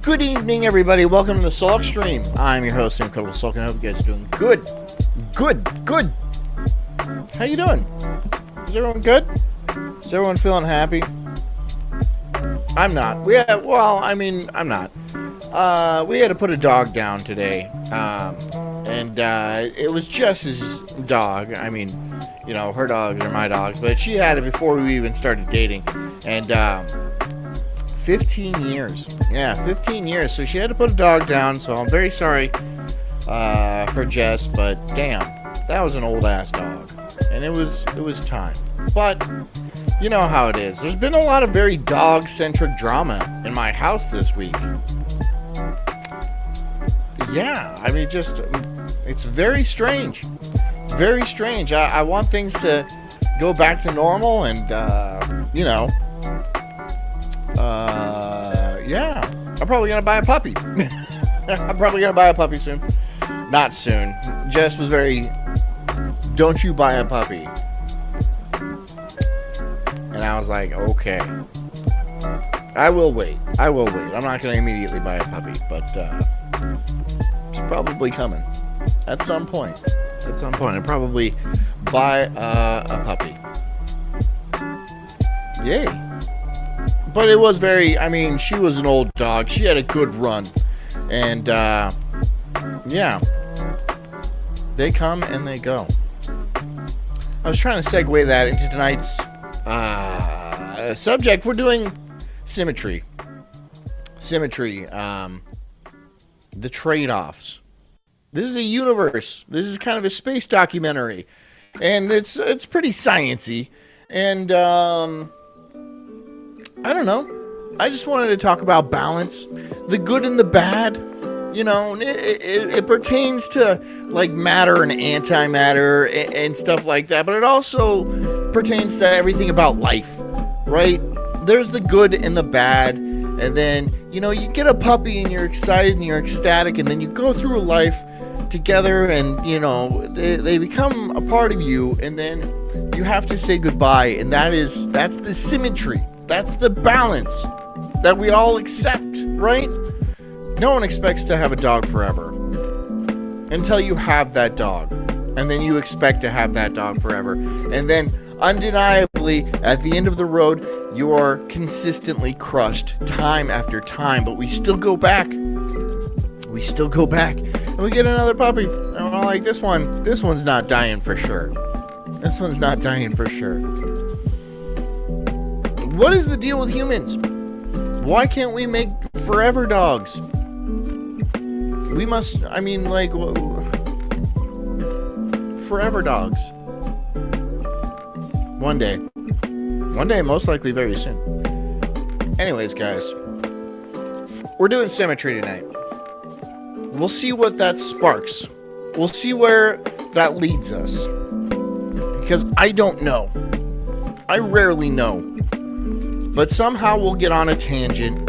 Good evening, everybody. Welcome to the Sulk stream. I'm your host, Incredible Sulk, and I hope you guys are doing good. Good. How you doing? Is everyone good? Is everyone feeling happy? I'm not. I'm not. We had to put a dog down today, and it was Jess's dog. I mean, you know, her dogs are my dogs, but she had it before we even started dating, and 15 years. Yeah, 15 years. So she had to put a dog down, so I'm very sorry for Jess, but damn, that was an old-ass dog, and it was time. But you know how it is. There's been a lot of very dog-centric drama in my house this week. Yeah, I mean, it's very strange. It's very strange. I want things to go back to normal, and yeah, I'm probably gonna buy a puppy. I'm probably gonna buy a puppy soon. Not soon. Jess was very, don't you buy a puppy? And I was like, okay. I will wait. I'm not gonna immediately buy a puppy, but it's probably coming at some point. I'll probably buy a puppy. Yay. But it was she was an old dog. She had a good run. And, yeah. They come and they go. I was trying to segue that into tonight's subject. We're doing symmetry. The trade-offs. This is a universe. This is kind of a space documentary. And it's pretty sciencey. And, I don't know. I just wanted to talk about balance, the good and the bad. You know, it pertains to like matter and antimatter and stuff like that, but it also pertains to everything about life, right? There's the good and the bad, and then, you know, you get a puppy and you're excited and you're ecstatic, and then you go through life together, and, you know, they become a part of you, and then you have to say goodbye, and that's the symmetry. That's the balance that we all accept, right? No one expects to have a dog forever until you have that dog. And then you expect to have that dog forever. And then, undeniably, at the end of the road, you are consistently crushed time after time. But we still go back. And we get another puppy. And we're like, this one's not dying for sure. What is the deal with humans? Why can't we make forever dogs? We must, forever dogs. One day, most likely very soon. Anyways, guys, we're doing symmetry tonight. We'll see what that sparks. We'll see where that leads us. Because I don't know. I rarely know. But somehow we'll get on a tangent,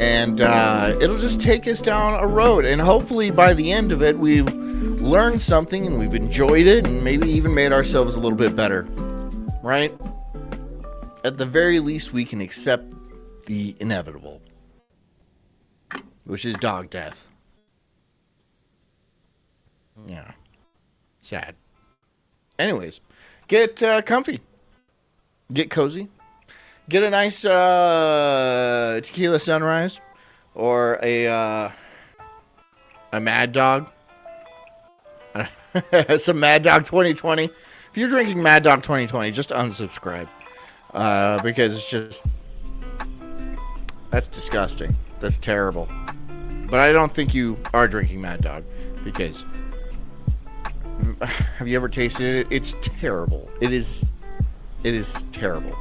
and it'll just take us down a road. And hopefully by the end of it, we've learned something, and we've enjoyed it, and maybe even made ourselves a little bit better. Right? At the very least, we can accept the inevitable, which is dog death. Yeah. Sad. Anyways, get comfy. Get cozy. Get a nice tequila sunrise, or a Mad Dog. Some Mad Dog 2020. If you're drinking Mad Dog 2020, just unsubscribe, because it's just, that's disgusting. That's terrible. But I don't think you are drinking Mad Dog, because have you ever tasted it? It's terrible. It is terrible.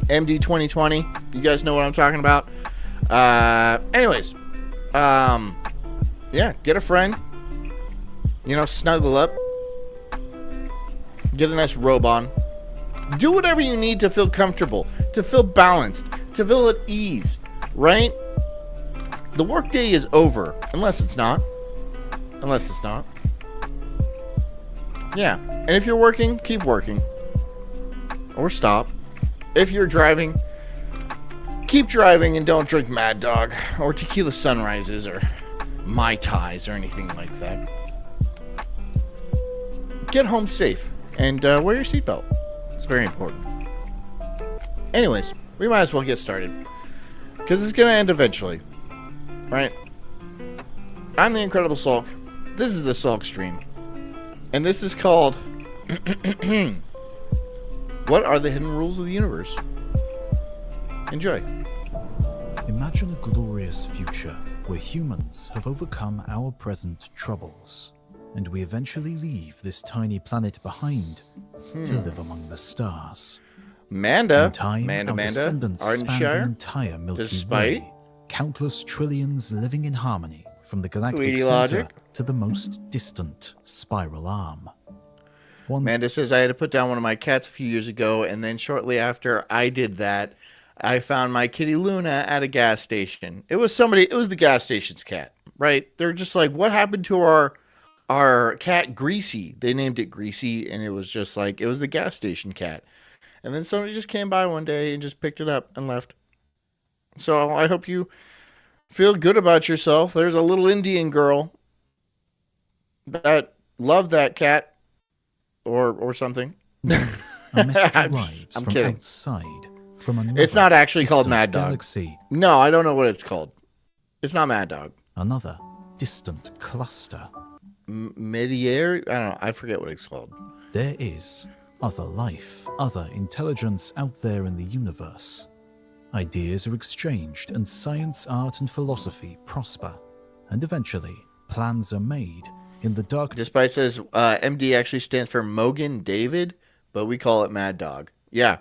MD 2020, you guys know what I'm talking about. Anyways, yeah, get a friend, you know, snuggle up, get a nice robe on, do whatever you need to feel comfortable, to feel balanced, to feel at ease, right? The workday is over, unless it's not. Yeah, and if you're working, keep working, or stop. If you're driving, keep driving and don't drink Mad Dog or Tequila Sunrises or Mai Tais or anything like that. Get home safe and wear your seatbelt. It's very important. Anyways, we might as well get started because it's going to end eventually, right? I'm the Incredible Sulk. This is the Sulk stream. And this is called What Are the Hidden Rules of the Universe? Enjoy. Imagine a glorious future where humans have overcome our present troubles, and we eventually leave this tiny planet behind to live among the stars. Manda, In time, our descendants span the Ardenshire, entire Milky despite Way, countless trillions living in harmony from the galactic Tweety center logic. to the most distant spiral arm. One Amanda says I had to put down one of my cats a few years ago, and then shortly after I did that, I found my kitty Luna at a gas station. It was the gas station's cat, right? They're just like, what happened to our cat Greasy? They named it Greasy, and it was just like, it was the gas station cat. And then somebody just came by one day and just picked it up and left. So I hope you feel good about yourself. There's a little Indian girl that loved that cat or something. a message I'm arrives from kidding. outside, from another It's not actually called distant Mad Dog. galaxy, No, I don't know what it's called. It's not Mad Dog. another distant cluster. Mediator? I don't know. I forget what it's called. There is other life, other intelligence out there in the universe. Ideas are exchanged, and science, art, and philosophy prosper. And eventually, plans are made in the dark. Despite says MD actually stands for Mogan David, but we call it Mad Dog. Yeah.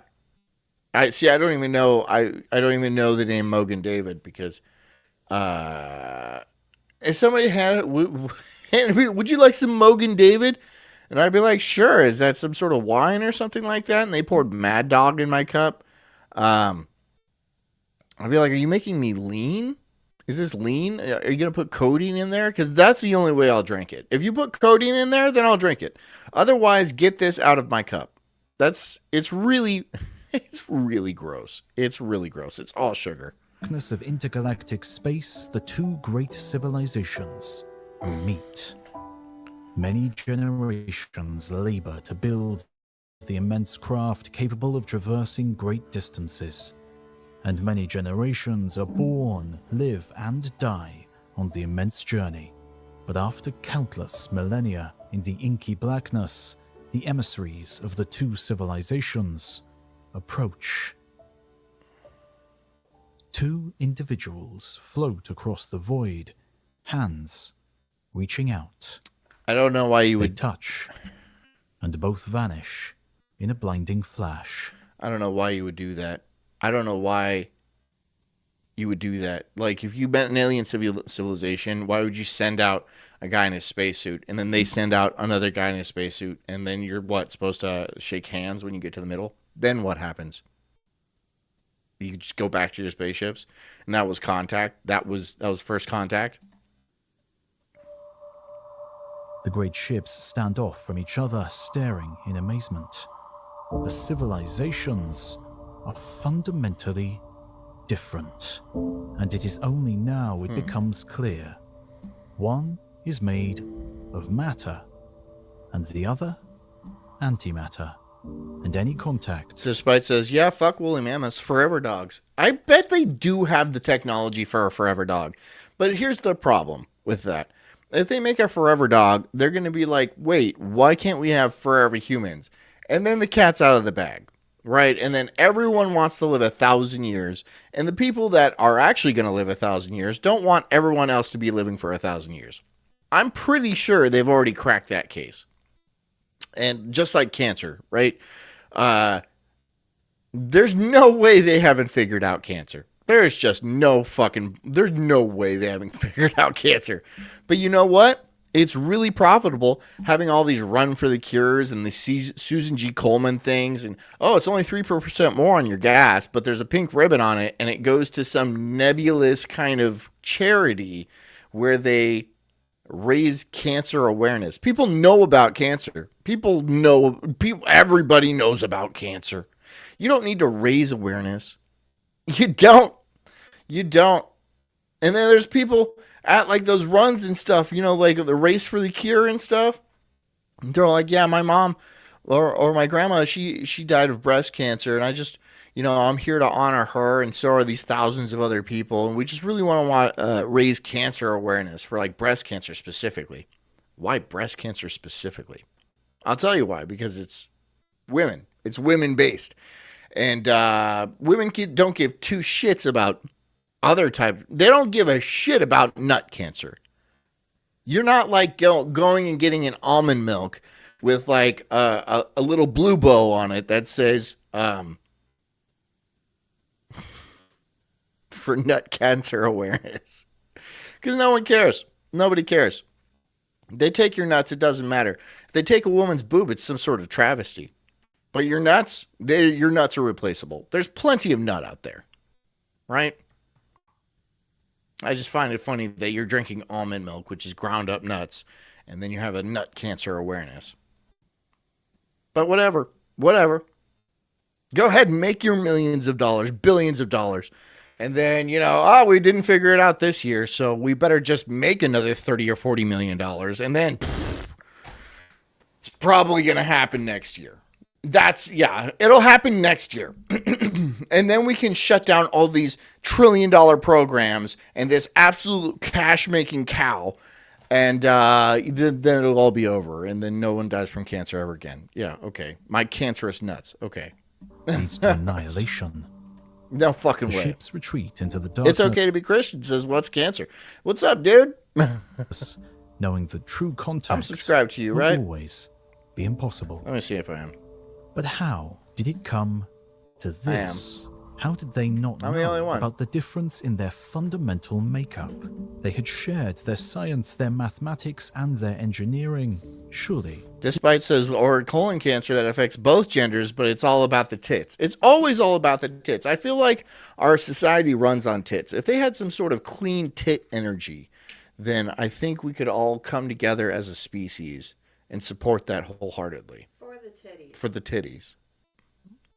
I don't even know. I don't even know the name Mogan David because if somebody had it, would you like some Mogan David? And I'd be like, sure. Is that some sort of wine or something like that? And they poured Mad Dog in my cup. I'd be like, are you making me lean? Is this lean? Are you going to put codeine in there? Because that's the only way I'll drink it. If you put codeine in there, then I'll drink it. Otherwise, get this out of my cup. It's really gross. It's really gross. It's all sugar. Darkness of intergalactic space, the two great civilizations meet. Many generations labor to build the immense craft capable of traversing great distances. And many generations are born, live, and die on the immense journey. But after countless millennia in the inky blackness, the emissaries of the two civilizations approach. Two individuals float across the void, hands reaching out. I don't know why you They would. touch, and both vanish in a blinding flash. I don't know why you would do that. I don't know why you would do that. Like, if you met an alien civilization, why would you send out a guy in a spacesuit, and then they send out another guy in a spacesuit, and then you're supposed to shake hands when you get to the middle? Then what happens? You just go back to your spaceships, and that was contact. That was first contact. The great ships stand off from each other, staring in amazement. The civilizations are fundamentally different, and it is only now it becomes clear. One is made of matter, and the other antimatter. And any contact. Despite says, yeah, fuck woolly mammoths, forever dogs. I bet they do have the technology for a forever dog. But here's the problem with that. If they make a forever dog, they're going to be like, wait, why can't we have forever humans? And then the cat's out of the bag, right? And then everyone wants to live 1,000 years. And the people that are actually going to live 1,000 years don't want everyone else to be living for 1,000 years. I'm pretty sure they've already cracked that case. And just like cancer, right? There's no way they haven't figured out cancer. There's no way they haven't figured out cancer. But you know what? It's really profitable having all these run for the cures and the Susan G. Komen things. And, oh, it's only 3% more on your gas, but there's a pink ribbon on it, and it goes to some nebulous kind of charity where they raise cancer awareness. People know about cancer. Everybody knows about cancer. You don't need to raise awareness. You don't. You don't. And then there's people at like those runs and stuff, you know, like the race for the cure and stuff. They're like, yeah, my mom or my grandma, she died of breast cancer, and I just, you know, I'm here to honor her, and so are these thousands of other people, and we just really want to raise cancer awareness for like breast cancer specifically. Why breast cancer specifically? I'll tell you why. Because it's women. It's women based, and women don't give two shits about other type. They don't give a shit about nut cancer. You're not like going and getting an almond milk with like a little blue bow on it that says for nut cancer awareness. Because no one cares. Nobody cares. They take your nuts, it doesn't matter. If they take a woman's boob, it's some sort of travesty. But your nuts, your nuts are replaceable. There's plenty of nut out there, right? I just find it funny that you're drinking almond milk, which is ground up nuts, and then you have a nut cancer awareness. But whatever. Go ahead and make your millions of dollars, billions of dollars. And then, you know, we didn't figure it out this year, so we better just make another 30 or 40 million dollars, and then it's probably going to happen next year. It'll happen next year. And then we can shut down all these $1 trillion programs and this absolute cash-making cow, and then it'll all be over, and then no one dies from cancer ever again. Yeah, okay. My cancerous nuts. Okay. Leads to annihilation. No fucking The way. ships retreat into the darkness. It's okay to be Christian, says, what's cancer? What's up, dude? Knowing that true contact I'm subscribed to you, will right? always be impossible. Let me see if I am. But how did it come to this? How did they not I'm the only know one. about the difference in their fundamental makeup? They had shared their science, their mathematics, and their engineering. Surely. Despite says, or colon cancer that affects both genders, but it's all about the tits. It's always all about the tits. I feel like our society runs on tits. If they had some sort of clean tit energy, then I think we could all come together as a species and support that wholeheartedly. For the titties. For the titties.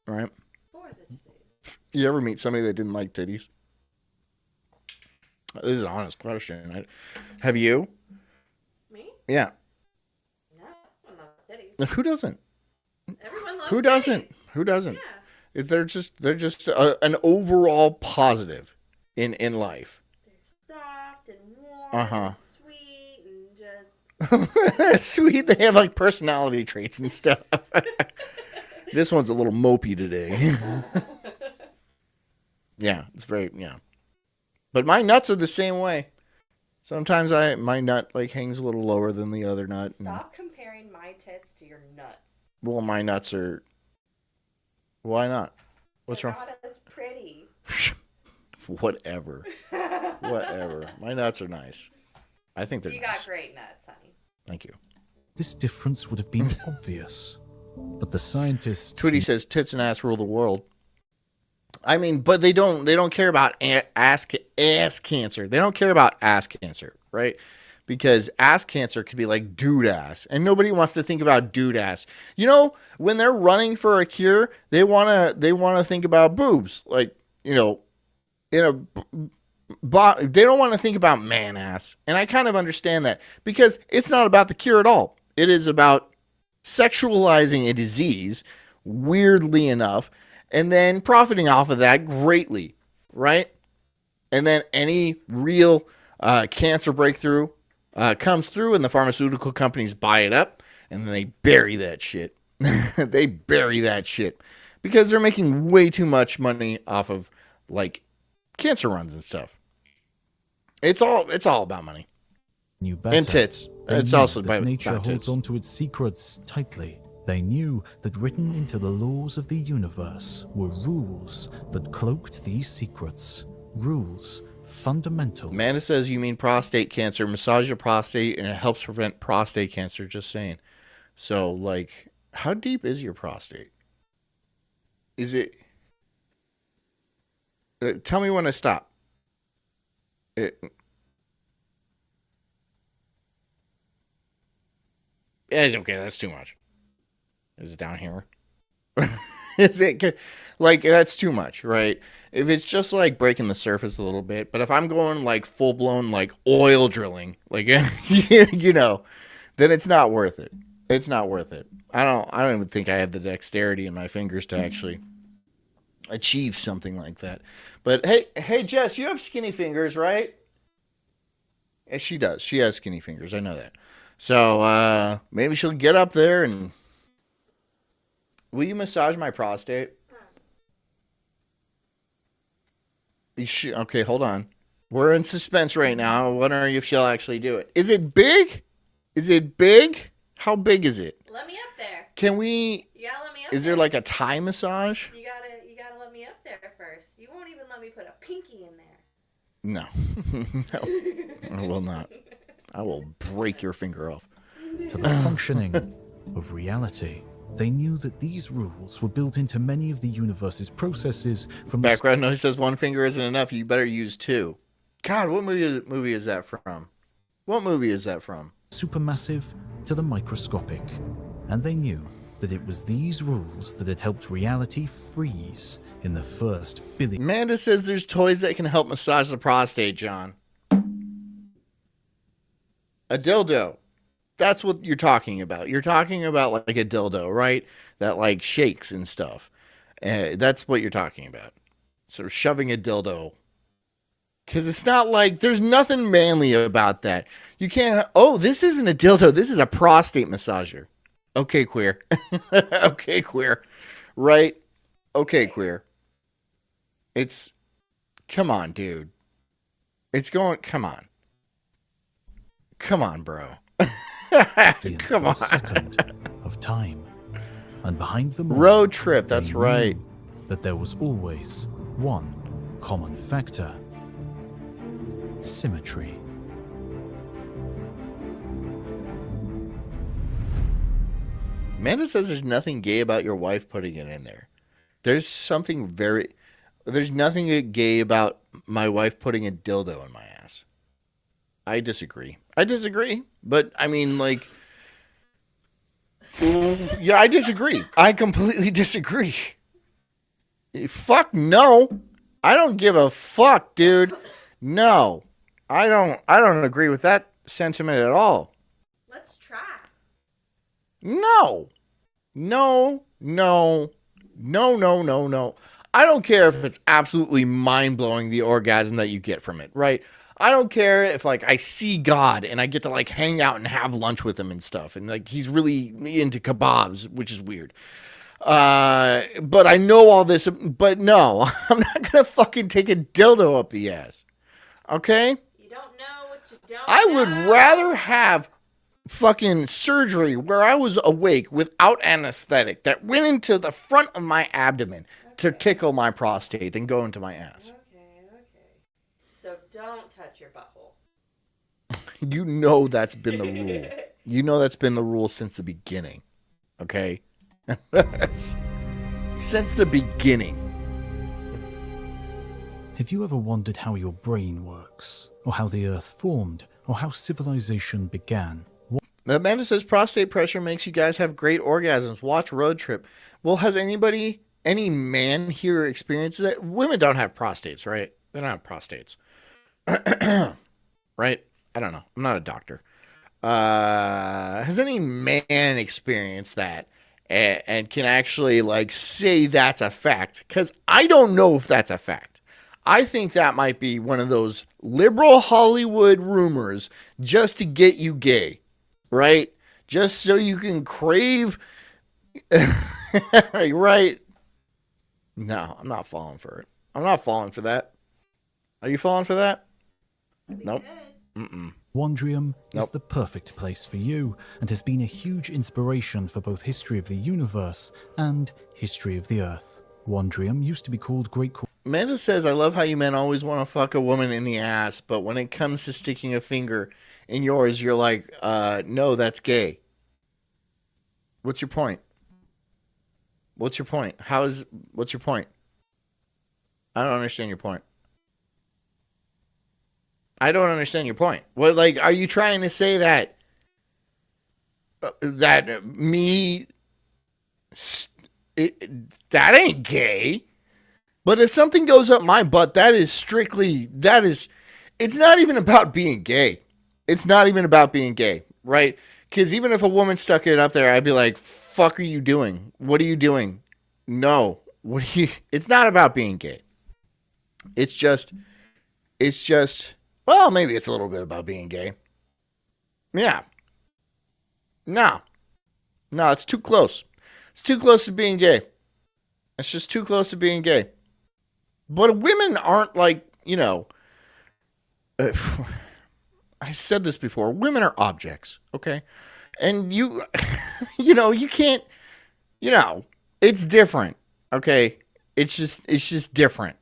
Right? For the titties. You ever meet somebody that didn't like titties? This is an honest question. Have you? Me? Yeah. No, I'm not titties. Who doesn't? Everyone loves Who doesn't? titties. Who doesn't? Yeah. They're just an overall positive in life. They're soft and warm Uh-huh. and sweet and just... Sweet. They have like personality traits and stuff. This one's a little mopey today. Yeah, it's very, yeah. But my nuts are the same way. Sometimes my nut like hangs a little lower than the other nut. And, Stop comparing my tits to your nuts. well, my nuts are. Why not? What's They're wrong? not as pretty. Whatever. Whatever. My nuts are nice. I think they're You nice. got great nuts, honey. Thank you. This difference would have been obvious. But the scientists... Tweety says tits and ass rule the world. I mean, but they don't care about ass cancer. They don't care about ass cancer, right? Because ass cancer could be like dude ass, and nobody wants to think about dude ass. You know, when they're running for a cure, they wanna think about boobs, like, you know, they don't want to think about man ass, and I kind of understand that because it's not about the cure at all. It is about sexualizing a disease, weirdly enough, and then profiting off of that greatly, right? And then any real cancer breakthrough comes through, and the pharmaceutical companies buy it up, and then they bury that shit. They bury that shit because they're making way too much money off of like cancer runs and stuff. It's all about money. Knew better. And tits. They It's knew also that about nature holds tits. on to its secrets tightly. They knew that written into the laws of the universe were rules that cloaked these secrets. Rules fundamental. Amanda says you mean prostate cancer. Massage your prostate and it helps prevent prostate cancer. Just saying. So, like, how deep is your prostate? Is it... tell me when to stop. Yeah, it's okay. That's too much. Is it down here? Is it like that's too much, right? If it's just like breaking the surface a little bit, but if I'm going like full blown like oil drilling, like you know, then it's not worth it. It's not worth it. I don't even think I have the dexterity in my fingers to actually achieve something like that. But hey Jess, you have skinny fingers, right? Yeah, she does. She has skinny fingers. I know that. So maybe she'll get up there and will you massage my prostate? Okay, hold on. We're in suspense right now. I'm wondering if she'll actually do it. Is it big? Is it big? How big is it? Let me up there. Can we? You gotta let me up. Is there like a Thai massage? You gotta let me up there first. You won't even let me put a pinky in there. No, no, I will not. I will break your finger off. To the functioning of reality, they knew that these rules were built into many of the universe's processes from the Background noise says one finger isn't enough. You better use two. God, what movie is that from? What movie is that from? supermassive to the microscopic. And they knew that it was these rules that had helped reality freeze in the first billion. Amanda says there's toys that can help massage the prostate, John. A dildo. That's what you're talking about. You're talking about like a dildo, right? That like shakes and stuff. That's what you're talking about. Sort of shoving a dildo. Because it's not like, there's nothing manly about that. You can't, oh, this isn't a dildo. This is a prostate massager. Okay, queer. Okay, queer. Right? Okay, queer. It's, come on, dude. It's going, come on. Come on, bro. Come on. Second of time. And behind them all, Road trip, that's they right. knew that there was always one common factor. Symmetry. Amanda says there's nothing gay about your wife putting it in there. There's nothing gay about my wife putting a dildo in my ass. I disagree. But I mean, like, yeah, I disagree. I completely disagree. Fuck no. I don't give a fuck, dude. No. I don't agree with that sentiment at all. Let's try. No. I don't care if it's absolutely mind-blowing, the orgasm that you get from it, right? I don't care if, like, I see God and I get to, like, hang out and have lunch with him and stuff. And, like, he's really into kebabs, which is weird. But I know all this. But no, I'm not going to fucking take a dildo up the ass. Okay? You don't know what you don't I know. would rather have fucking surgery where I was awake without anesthetic that went into the front of my abdomen to tickle my prostate than go into my ass. Okay. So don't touch your butthole. You know that's been the rule. You know that's been the rule since the beginning. Okay? Since the beginning. Have you ever wondered how your brain works, or how the Earth formed, or how civilization began? Amanda says prostate pressure makes you guys have great orgasms. Watch Road Trip. Well, has any man here experienced that? Women don't have prostates, right? They don't have prostates. Right? I don't know. I'm not a doctor. Has any man experienced that and can actually like say that's a fact? Because I don't know if that's a fact. I think that might be one of those liberal Hollywood rumors just to get you gay, right? Just so you can crave, right? No, I'm not falling for it. I'm not falling for that. Are you falling for that? Nope. Wondrium is Nope. the perfect place for you, and has been a huge inspiration for both history of the universe and history of the Earth. Wondrium used to be called Great Amanda says, I love how you men always want to fuck a woman in the ass, but when it comes to sticking a finger in yours, you're like, no, that's gay. What's your point? What's your point? What's your point? I don't understand your point. I don't understand your point. What, like, are you trying to say that That ain't gay. But if something goes up my butt, it's not even about being gay. It's not even about being gay, right? Because even if a woman stuck it up there, I'd be like, fuck are you doing? What are you doing? No. It's not about being gay. It's just, well, maybe it's a little bit about being gay. Yeah. No, it's too close. It's too close to being gay. It's just too close to being gay. But women aren't like, I've said this before. Women are objects, okay? And you can't, it's different, okay? It's just different.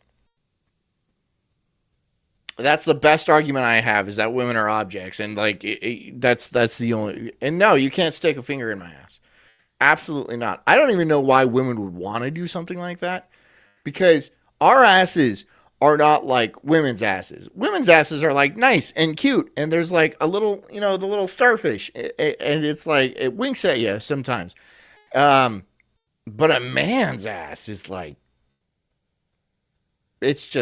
That's the best argument I have, is that women are objects. And like, that's the only, and no, you can't stick a finger in my ass. Absolutely not. I don't even know why women would want to do something like that, because our asses are not like women's asses. Women's asses are like nice and cute, and there's like a little, the little starfish, and it's like it winks at you sometimes. But a man's ass is like, it's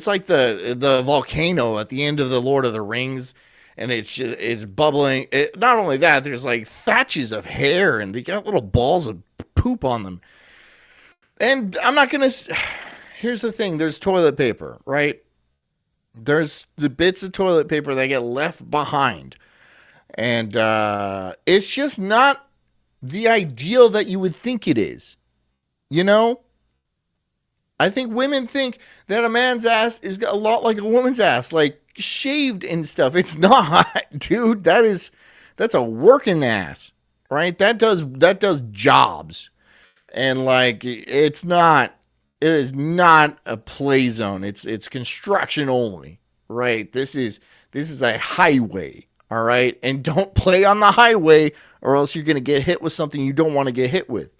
like the volcano at the end of the Lord of the Rings, and it's bubbling. Not only that, there's like thatches of hair, and they got little balls of poop on them. And I'm not gonna. Here's the thing: there's toilet paper, right? There's the bits of toilet paper that get left behind, and it's just not the ideal that you would think it is. I think women think that a man's ass is a lot like a woman's ass, like shaved and stuff. It's not, dude. That's a working ass, right? That does jobs. And like, it is not a play zone. It's construction only, right? This is a highway, all right? And don't play on the highway, or else you're going to get hit with something you don't want to get hit with.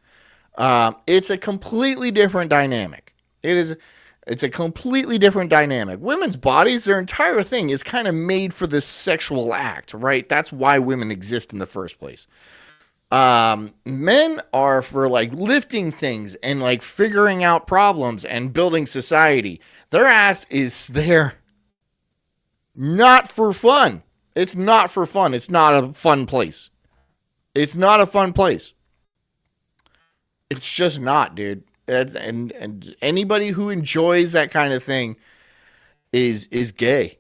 It's a completely different dynamic. It's a completely different dynamic. Women's bodies, their entire thing is kind of made for this sexual act, right? That's why women exist in the first place. Men are for like lifting things and like figuring out problems and building society. Their ass is there not for fun. It's not for fun. It's not a fun place. It's not a fun place. It's just not, dude. And anybody who enjoys that kind of thing is gay.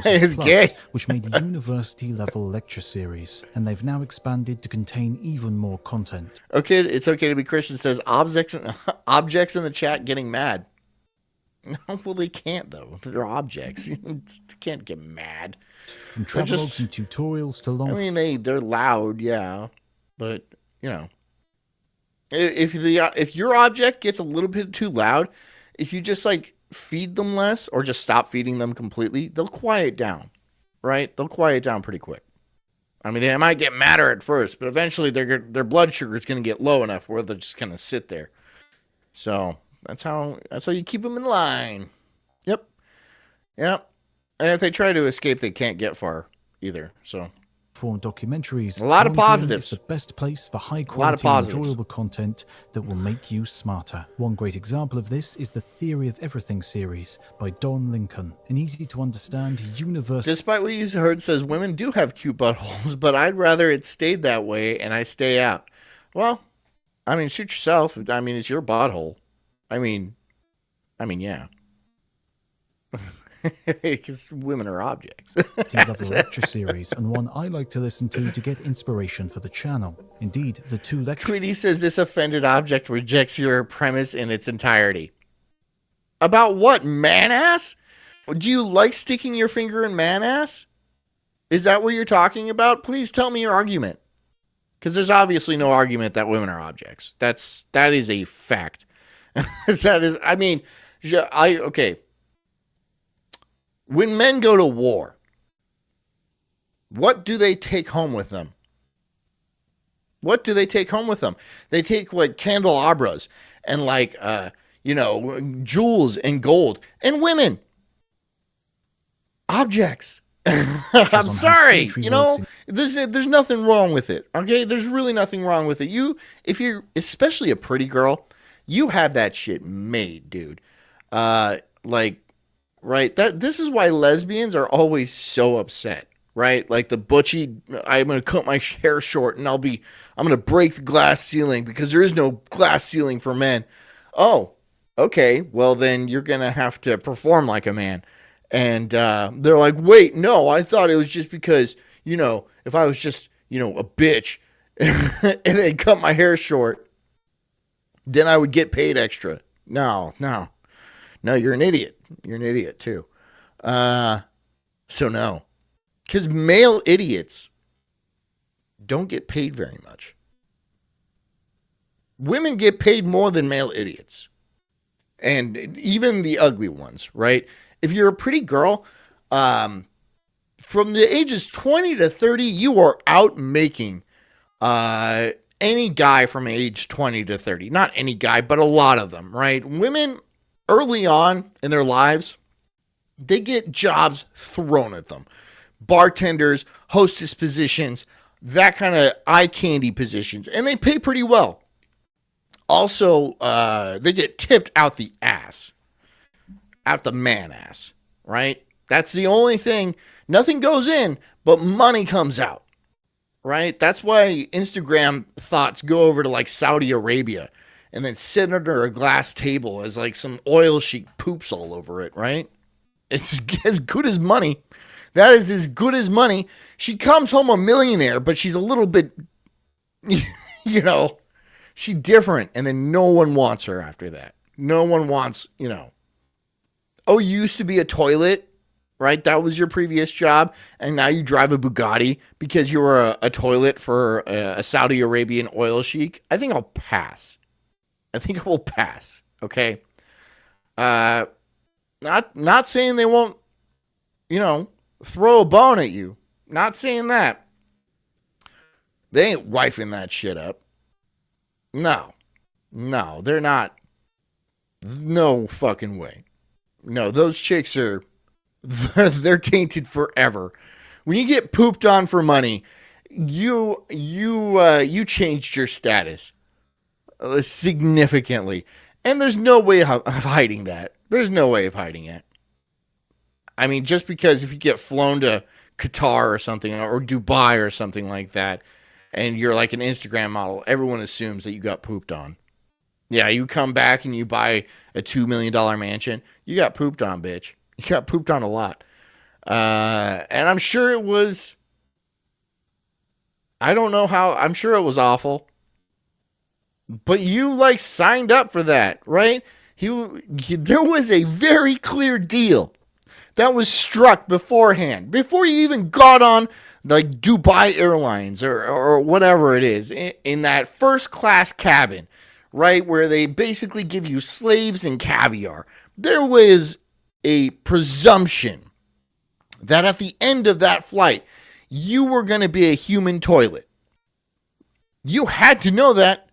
Is gay. Which made a university-level lecture series, and they've now expanded to contain even more content. Okay, it's okay to be Christian, says objects in the chat getting mad. No, well, they can't, though. They're objects. They can't get mad. From travelogues and tutorials to long... I mean, they're loud, yeah. But, if your object gets a little bit too loud, if you just, like, feed them less or just stop feeding them completely, they'll quiet down, right? They'll quiet down pretty quick. I mean, they might get madder at first, but eventually their blood sugar is going to get low enough where they're just going to sit there. So that's how you keep them in line. Yep. And if they try to escape, they can't get far either. So form documentaries. A lot of positives. It's the best place for high quality and enjoyable content that will make you smarter. One great example of this is the Theory of Everything series by Don Lincoln, an easy to understand universal. Despite what you heard, says women do have cute buttholes, but I'd rather it stayed that way and I stay out. Well, I mean, shoot yourself. I mean, it's your butthole. I mean, yeah. Because women are objects. Level lecture series, and one I like to listen to get inspiration for the channel. Indeed, the two lectures. Tweety says this offended object rejects your premise in its entirety. About what? Man ass? Do you like sticking your finger in man ass? Is that what you're talking about? Please tell me your argument. Because there's obviously no argument that women are objects. That is a fact. That is, I mean, okay. When men go to war, what do they take home with them? What do they take home with them? They take like candelabras and like, jewels and gold and women. Objects. I'm sorry. surgery You know, works there's nothing wrong with it. Okay, there's really nothing wrong with it. If you're especially a pretty girl, you have that shit made, dude. Like, right? This is why lesbians are always so upset, right? Like the butchie, I'm gonna cut my hair short and I'm gonna break the glass ceiling because there is no glass ceiling for men. Oh, okay. Well, then you're gonna have to perform like a man. And they're like, wait, no, I thought it was just because, if I was just, a bitch and they cut my hair short, then I would get paid extra. No, you're an idiot. You're an idiot too. So no, because male idiots don't get paid very much. Women get paid more than male idiots. And even the ugly ones, right? If you're a pretty girl, from the ages 20 to 30, you are out making any guy from age 20 to 30. Not any guy, but a lot of them, right? Women, early on in their lives, they get jobs thrown at them. Bartenders, hostess positions, that kind of eye candy positions. And they pay pretty well. Also, they get tipped out the ass. Out the man ass, right? That's the only thing. Nothing goes in, but money comes out, right? That's why Instagram thoughts go over to like Saudi Arabia and then sit under a glass table as like some oil sheik poops all over it, right? It's as good as money. That is as good as money. She comes home a millionaire, but she's a little bit, she's different. And then no one wants her after that. No one wants, oh, you used to be a toilet, right? That was your previous job. And now you drive a Bugatti because you were a toilet for a Saudi Arabian oil sheik. I think I'll pass. I think I will pass. Okay. Not saying they won't, throw a bone at you. Not saying that. They ain't wifing that shit up. No, they're not. No fucking way. No, those chicks they're tainted forever. When you get pooped on for money, you changed your status significantly. And there's no way of hiding that. There's no way of hiding it. I mean, just because if you get flown to Qatar or something, or Dubai or something like that, and you're like an Instagram model, everyone assumes that you got pooped on. Yeah, you come back and you buy a $2 million mansion. You got pooped on, bitch. You got pooped on a lot. And I'm sure it was, I don't know how, I'm sure it was awful. But you signed up for that, right? There was a very clear deal that was struck beforehand. Before you even got on Dubai Airlines or whatever it is, in that first class cabin. Right, where they basically give you slaves and caviar. There was a presumption that at the end of that flight, you were going to be a human toilet. You had to know that,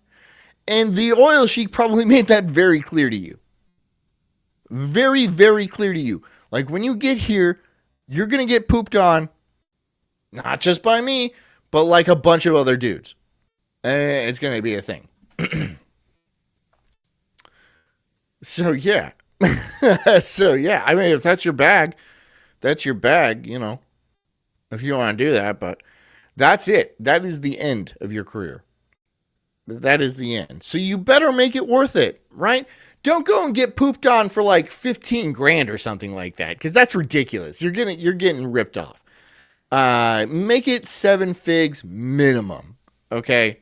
and the oil sheik probably made that very clear to you. Very, very clear to you. Like, when you get here, you're going to get pooped on, not just by me, but like a bunch of other dudes. It's going to be a thing. So, yeah. I mean, if that's your bag, that's your bag, if you want to do that. But that's it. That is the end of your career. That is the end. So you better make it worth it, right? Don't go and get pooped on for 15 grand or something like that, because that's ridiculous. You're getting ripped off. Make it 7 figs minimum, okay?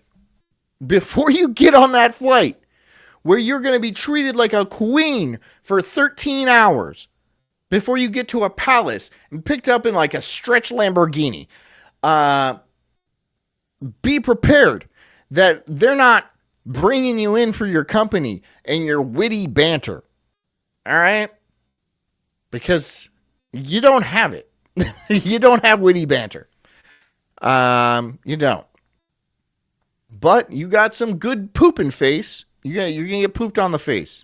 Before you get on that flight, where you're going to be treated like a queen for 13 hours before you get to a palace and picked up in a stretch Lamborghini. Be prepared that they're not bringing you in for your company and your witty banter. All right? Because you don't have it. You don't have witty banter. You don't. But you got some good pooping face. You're going to get pooped on the face.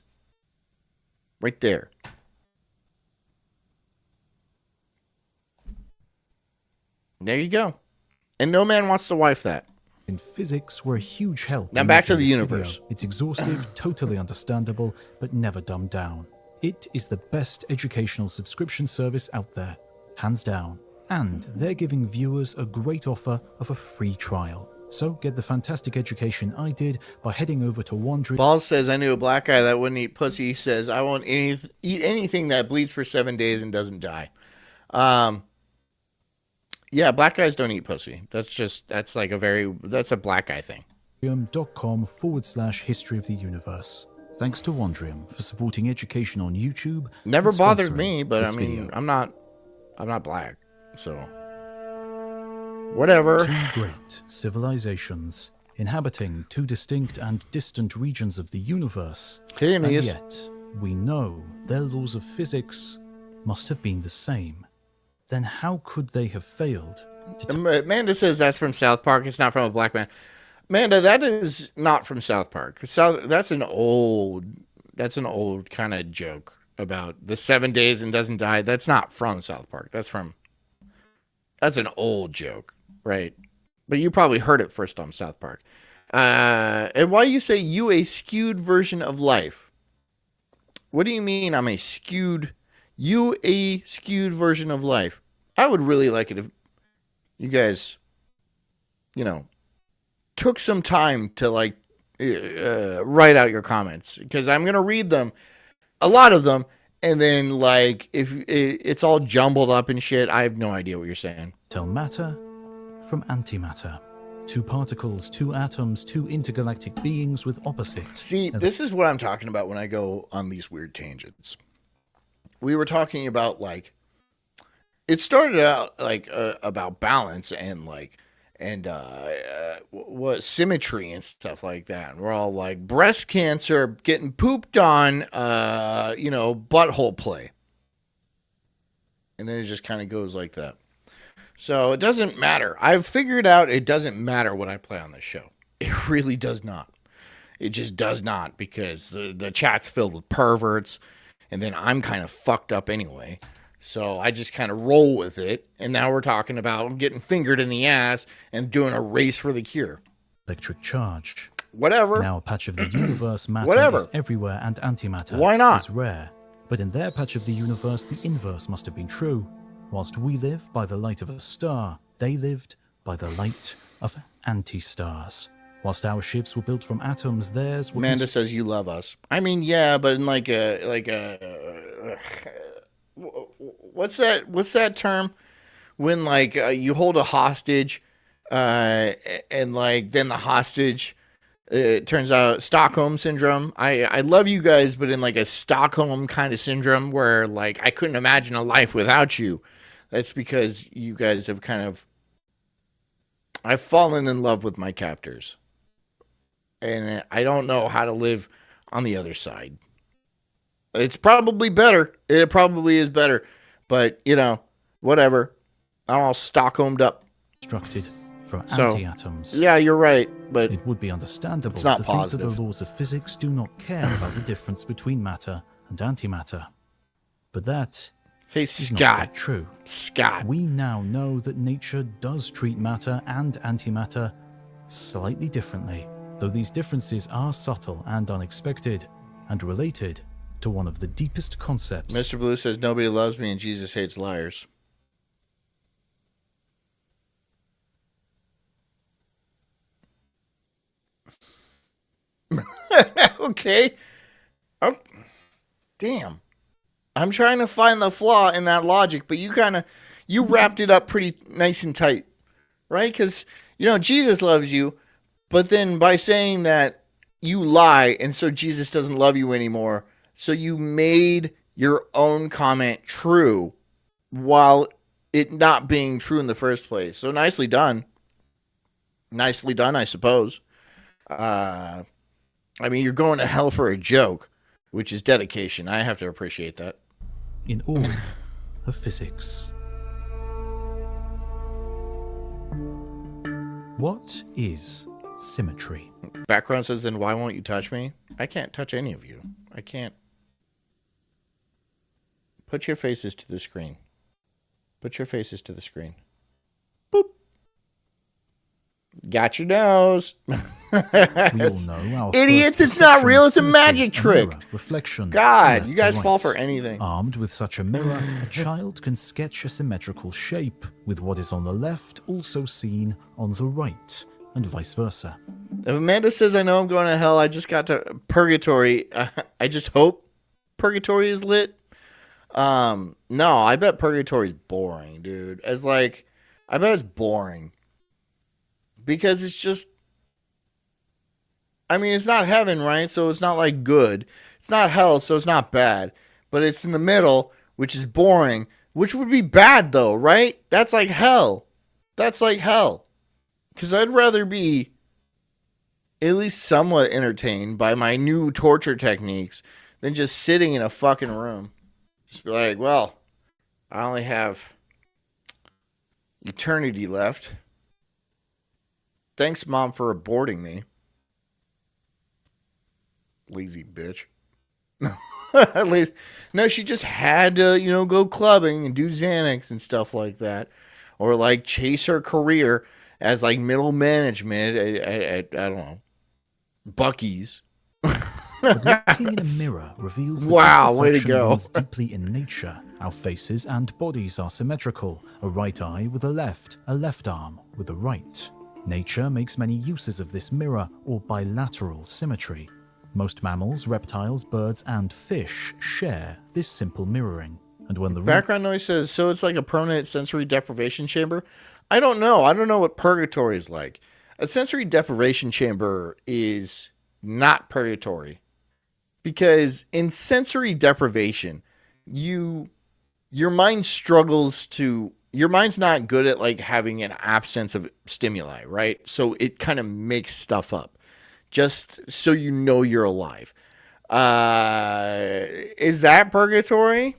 Right there. There you go. And no man wants to wife that. In physics were a huge help. Now in back to making the this video. universe. It's exhaustive, totally understandable, but never dumbed down. It is the best educational subscription service out there, hands down. And they're giving viewers a great offer of a free trial. So get the fantastic education I did by heading over to Wandering. Balls says, I knew a black guy that wouldn't eat pussy. He says, I won't eat anything that bleeds for 7 days and doesn't die. Yeah, black guys don't eat pussy. That's a black guy thing. .com/history of the universe. Thanks to Wandrium for supporting education on YouTube. Never and bothered sponsoring me, but this I mean, video. I'm not black, so whatever. Two great civilizations inhabiting two distinct and distant regions of the universe. Here And he is. yet, we know their laws of physics must have been the same. Then how could they have failed to Amanda says that's from South Park. It's not from a black man. Amanda, that is not from South Park. That's an old kind of joke about the 7 days and doesn't die. That's not from South Park. That's an old joke, right? But you probably heard it first on South Park. And why you say you a skewed version of life? What do you mean I'm a skewed version of life? I would really like it if you guys, took some time to write out your comments, because I'm going to read them, a lot of them. And then if it's all jumbled up and shit, I have no idea what you're saying. tell matter from antimatter? Two particles, two atoms, two intergalactic beings with opposites. See, this is what I'm talking about when I go on these weird tangents. We were talking about it started out about balance and what symmetry and stuff like that. And we're all like breast cancer, getting pooped on, butthole play. And then it just kind of goes like that. So it doesn't matter. I've figured out it doesn't matter what I play on this show. It really does not. It just does not, because the chat's filled with perverts, and then I'm kind of fucked up anyway. So I just kind of roll with it. And now we're talking about getting fingered in the ass and doing a race for the cure. Electric charge. Whatever. Now a patch of the universe, matter Whatever. is everywhere, and antimatter Why not? is rare. But in their patch of the universe, the inverse must have been true. Whilst we live by the light of a star, they lived by the light of anti-stars. Whilst our ships were built from atoms, theirs were... Amanda says you love us. I mean, yeah, but in what's that term when you hold a hostage and then the hostage, it turns out Stockholm syndrome. I love you guys, but in a Stockholm kind of syndrome where I couldn't imagine a life without you. That's because you guys have I've fallen in love with my captors, and I don't know how to live on the other side. It's probably better. It probably is better. But, whatever. I'm all Stockholmed up. constructed from anti-atoms. Yeah, you're right. But It would be understandable It's not to think that positive. the laws of physics do not care about the difference between matter and antimatter. But that hey, is not Scott. quite true. Scott. We now know that nature does treat matter and antimatter slightly differently, though these differences are subtle and unexpected, and related to one of the deepest concepts. Mr. Blue says nobody loves me and Jesus hates liars. Okay. Oh, damn. I'm trying to find the flaw in that logic, but you wrapped it up pretty nice and tight, right? Because, Jesus loves you, but then by saying that you lie, and so Jesus doesn't love you anymore, so you made your own comment true while it not being true in the first place. So nicely done. Nicely done, I suppose. I mean, you're going to hell for a joke, which is dedication. I have to appreciate that. In all of physics. What is symmetry? Background says, then why won't you touch me? I can't touch any of you. I can't. Put your faces to the screen. Put your faces to the screen. Boop. Got your nose. We all know our Idiots, first it's not real, perception it's a simply magic trick. mirror, reflection. God, from you left guys to fall right. for anything. Armed with such a mirror, a child can sketch a symmetrical shape, with what is on the left also seen on the right, and vice versa. If Amanda says, I know I'm going to hell, I just got to purgatory. I just hope purgatory is lit. No, I bet purgatory's boring, dude. I bet it's boring. Because it's just, I mean, it's not heaven, right? So it's not like good. It's not hell, so it's not bad. But it's in the middle, which is boring, which would be bad though, right? That's like hell. That's like hell. Because I'd rather be at least somewhat entertained by my new torture techniques than just sitting in a fucking room. Just be like, well, I only have eternity left. Thanks, Mom, for aborting me. Lazy bitch. At least, no, she just had to, go clubbing and do Xanax and stuff like that. Or, like, chase her career as, like, middle management at I don't know, Buc-ee's. But looking in a mirror reveals that Wow, this way to reflection go. runs deeply in nature. Our faces and bodies are symmetrical, a right eye with a left arm with a right. Nature makes many uses of this mirror or bilateral symmetry. Most mammals, reptiles, birds, and fish share this simple mirroring. And when the Background noise says, so it's like a permanent sensory deprivation chamber? I don't know. I don't know what purgatory is like. A sensory deprivation chamber is not purgatory. Because in sensory deprivation, your mind struggles to... Your mind's not good at like having an absence of stimuli, right? So it kind of makes stuff up. Just so you know you're alive. Is that purgatory?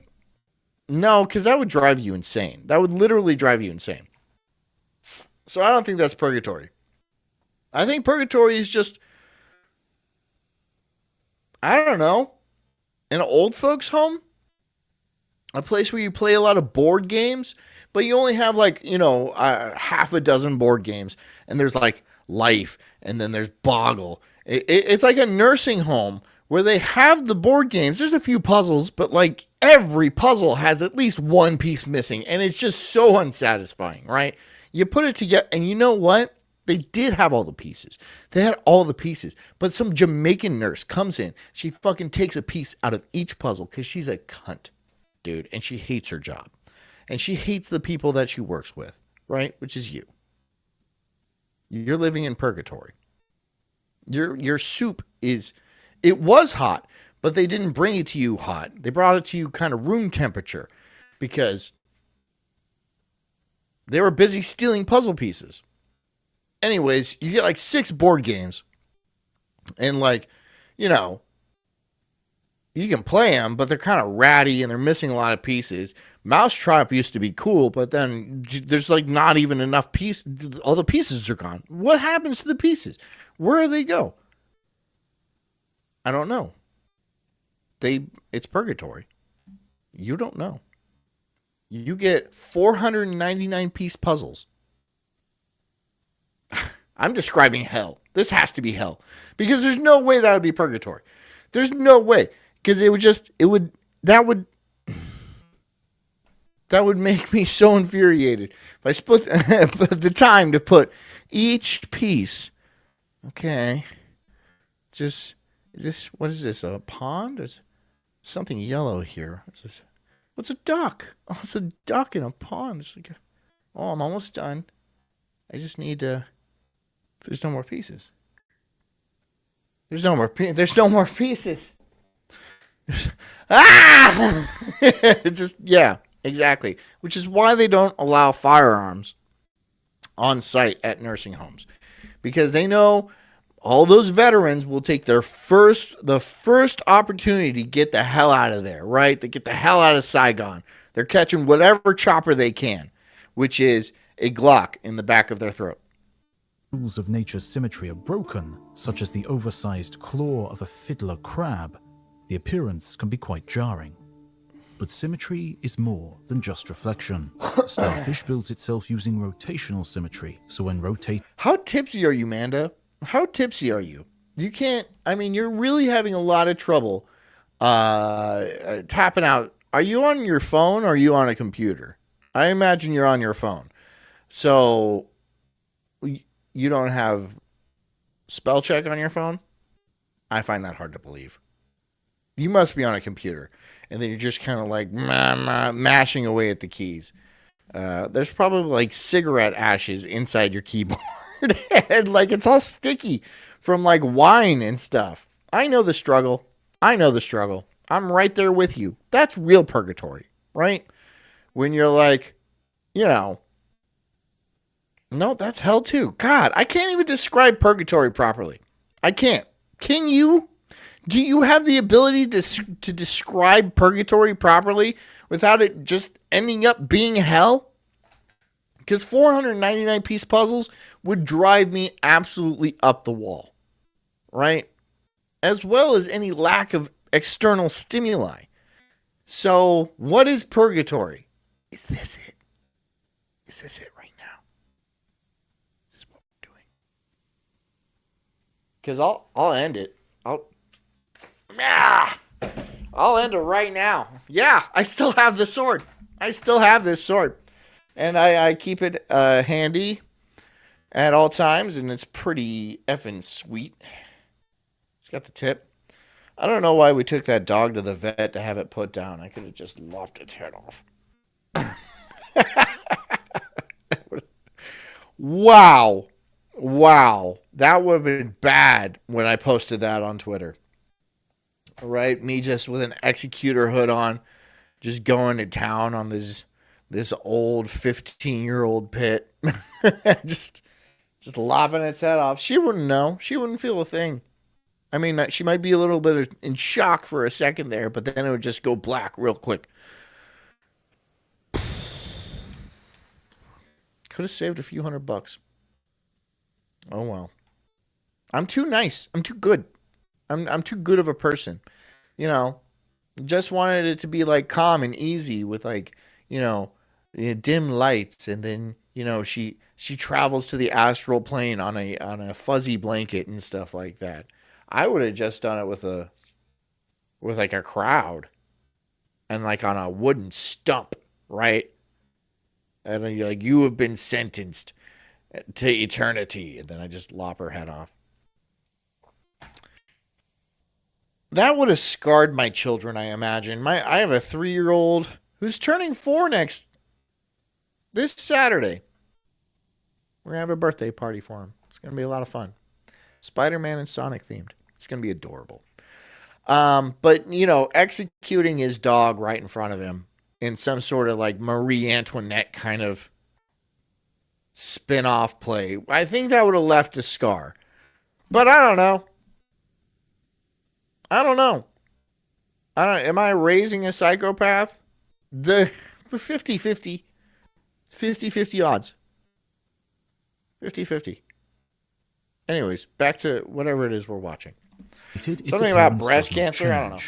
No, because that would drive you insane. That would literally drive you insane. So I don't think that's purgatory. I think purgatory is just, I don't know, an old folks' home? A place where you play a lot of board games, but you only have like, half a dozen board games. And there's like Life, and then there's Boggle. It's like a nursing home where they have the board games. There's a few puzzles, but like every puzzle has at least one piece missing. And it's just so unsatisfying, right? You put it together, and you know what? They did have all the pieces. They had all the pieces. But some Jamaican nurse comes in. She fucking takes a piece out of each puzzle because she's a cunt, dude. And she hates her job. And she hates the people that she works with, right? Which is you. You're living in purgatory. Your soup it was hot, but they didn't bring it to you hot. They brought it to you kind of room temperature because they were busy stealing puzzle pieces. Anyways, you get like 6 board games and like, you can play them, but they're kind of ratty and they're missing a lot of pieces. Mousetrap used to be cool, but then there's like not even enough pieces. All the pieces are gone. What happens to the pieces? Where do they go? I don't know. It's purgatory. You don't know. You get 499 piece puzzles. I'm describing hell. This has to be hell. Because there's no way that would be purgatory. There's no way. Because that would make me so infuriated. If I split the time to put each piece. Okay. What is this? A pond? There's something yellow here. What's a duck? Oh, it's a duck in a pond. I'm almost done. I just need to... There's no more pieces. There's no more pieces. Yeah, exactly. Which is why they don't allow firearms on site at nursing homes. Because they know all those veterans will take the first opportunity to get the hell out of there, right? To get the hell out of Saigon. They're catching whatever chopper they can, which is a Glock in the back of their throat. rules of nature's symmetry are broken, such as the oversized claw of a fiddler crab, the appearance can be quite jarring. But symmetry is more than just reflection. Starfish builds itself using rotational symmetry, so when rotating... How tipsy are you, Manda? How tipsy are you? You can't... I mean, you're really having a lot of trouble tapping out. Are you on your phone or are you on a computer? I imagine you're on your phone. So, you don't have spell check on your phone? I find that hard to believe. You must be on a computer. And then you're just kind of like mashing away at the keys. There's probably like cigarette ashes inside your keyboard. And like it's all sticky from like wine and stuff. I know the struggle. I'm right there with you. That's real purgatory, right? When you're like, no, that's hell too. God, I can't even describe purgatory properly. I can't. Can you? Do you have the ability to describe purgatory properly without it just ending up being hell? Because 499 piece puzzles would drive me absolutely up the wall, right? As well as any lack of external stimuli. So, what is purgatory? Is this it? Is this it right now? Is this what we're doing? Because I'll end it. I'll end it right now. Yeah, I still have the sword. I still have this sword. And I keep it handy at all times, and it's pretty effing sweet. It's got the tip. I don't know why we took that dog to the vet to have it put down. I could have just lopped its head off. Wow. That would have been bad when I posted that on Twitter. Right? Me just with an executor hood on, just going to town on this old 15-year-old pit. just lopping its head off. She wouldn't know. She wouldn't feel a thing. I mean, she might be a little bit in shock for a second there, but then it would just go black real quick. Could have saved a few $100. Oh well. I'm too nice. I'm too good. I'm too good of a person. Just wanted it to be like calm and easy with like, dim lights, and then, she travels to the astral plane on a fuzzy blanket and stuff like that. I would have just done it with like a crowd and like on a wooden stump, right? And then you're like, you have been sentenced to eternity, and then I just lop her head off. That would have scarred my children, I imagine. I have a 3-year-old who's turning 4 this Saturday. We're going to have a birthday party for him. It's going to be a lot of fun. Spider-Man and Sonic themed. It's going to be adorable. But, executing his dog right in front of him in some sort of like Marie Antoinette kind of spin-off play, I think that would have left a scar. But I don't know. Am I raising a psychopath? The 50-50 odds. 50-50. Anyways, back to whatever it is we're watching. Something about breast cancer? I don't know.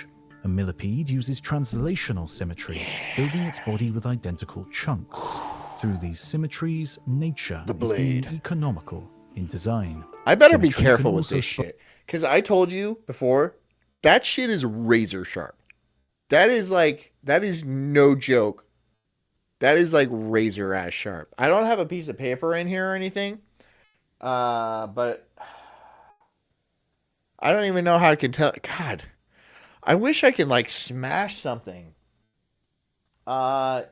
A millipede uses translational symmetry, building its body with identical chunks. Through these symmetries, nature is being economical in design. I better be careful with this shit. Because I told you before, that shit is razor sharp. That is no joke. That is like razor ass sharp. I don't have a piece of paper in here or anything. But I don't even know how I can tell. God, I wish I could like smash something. Can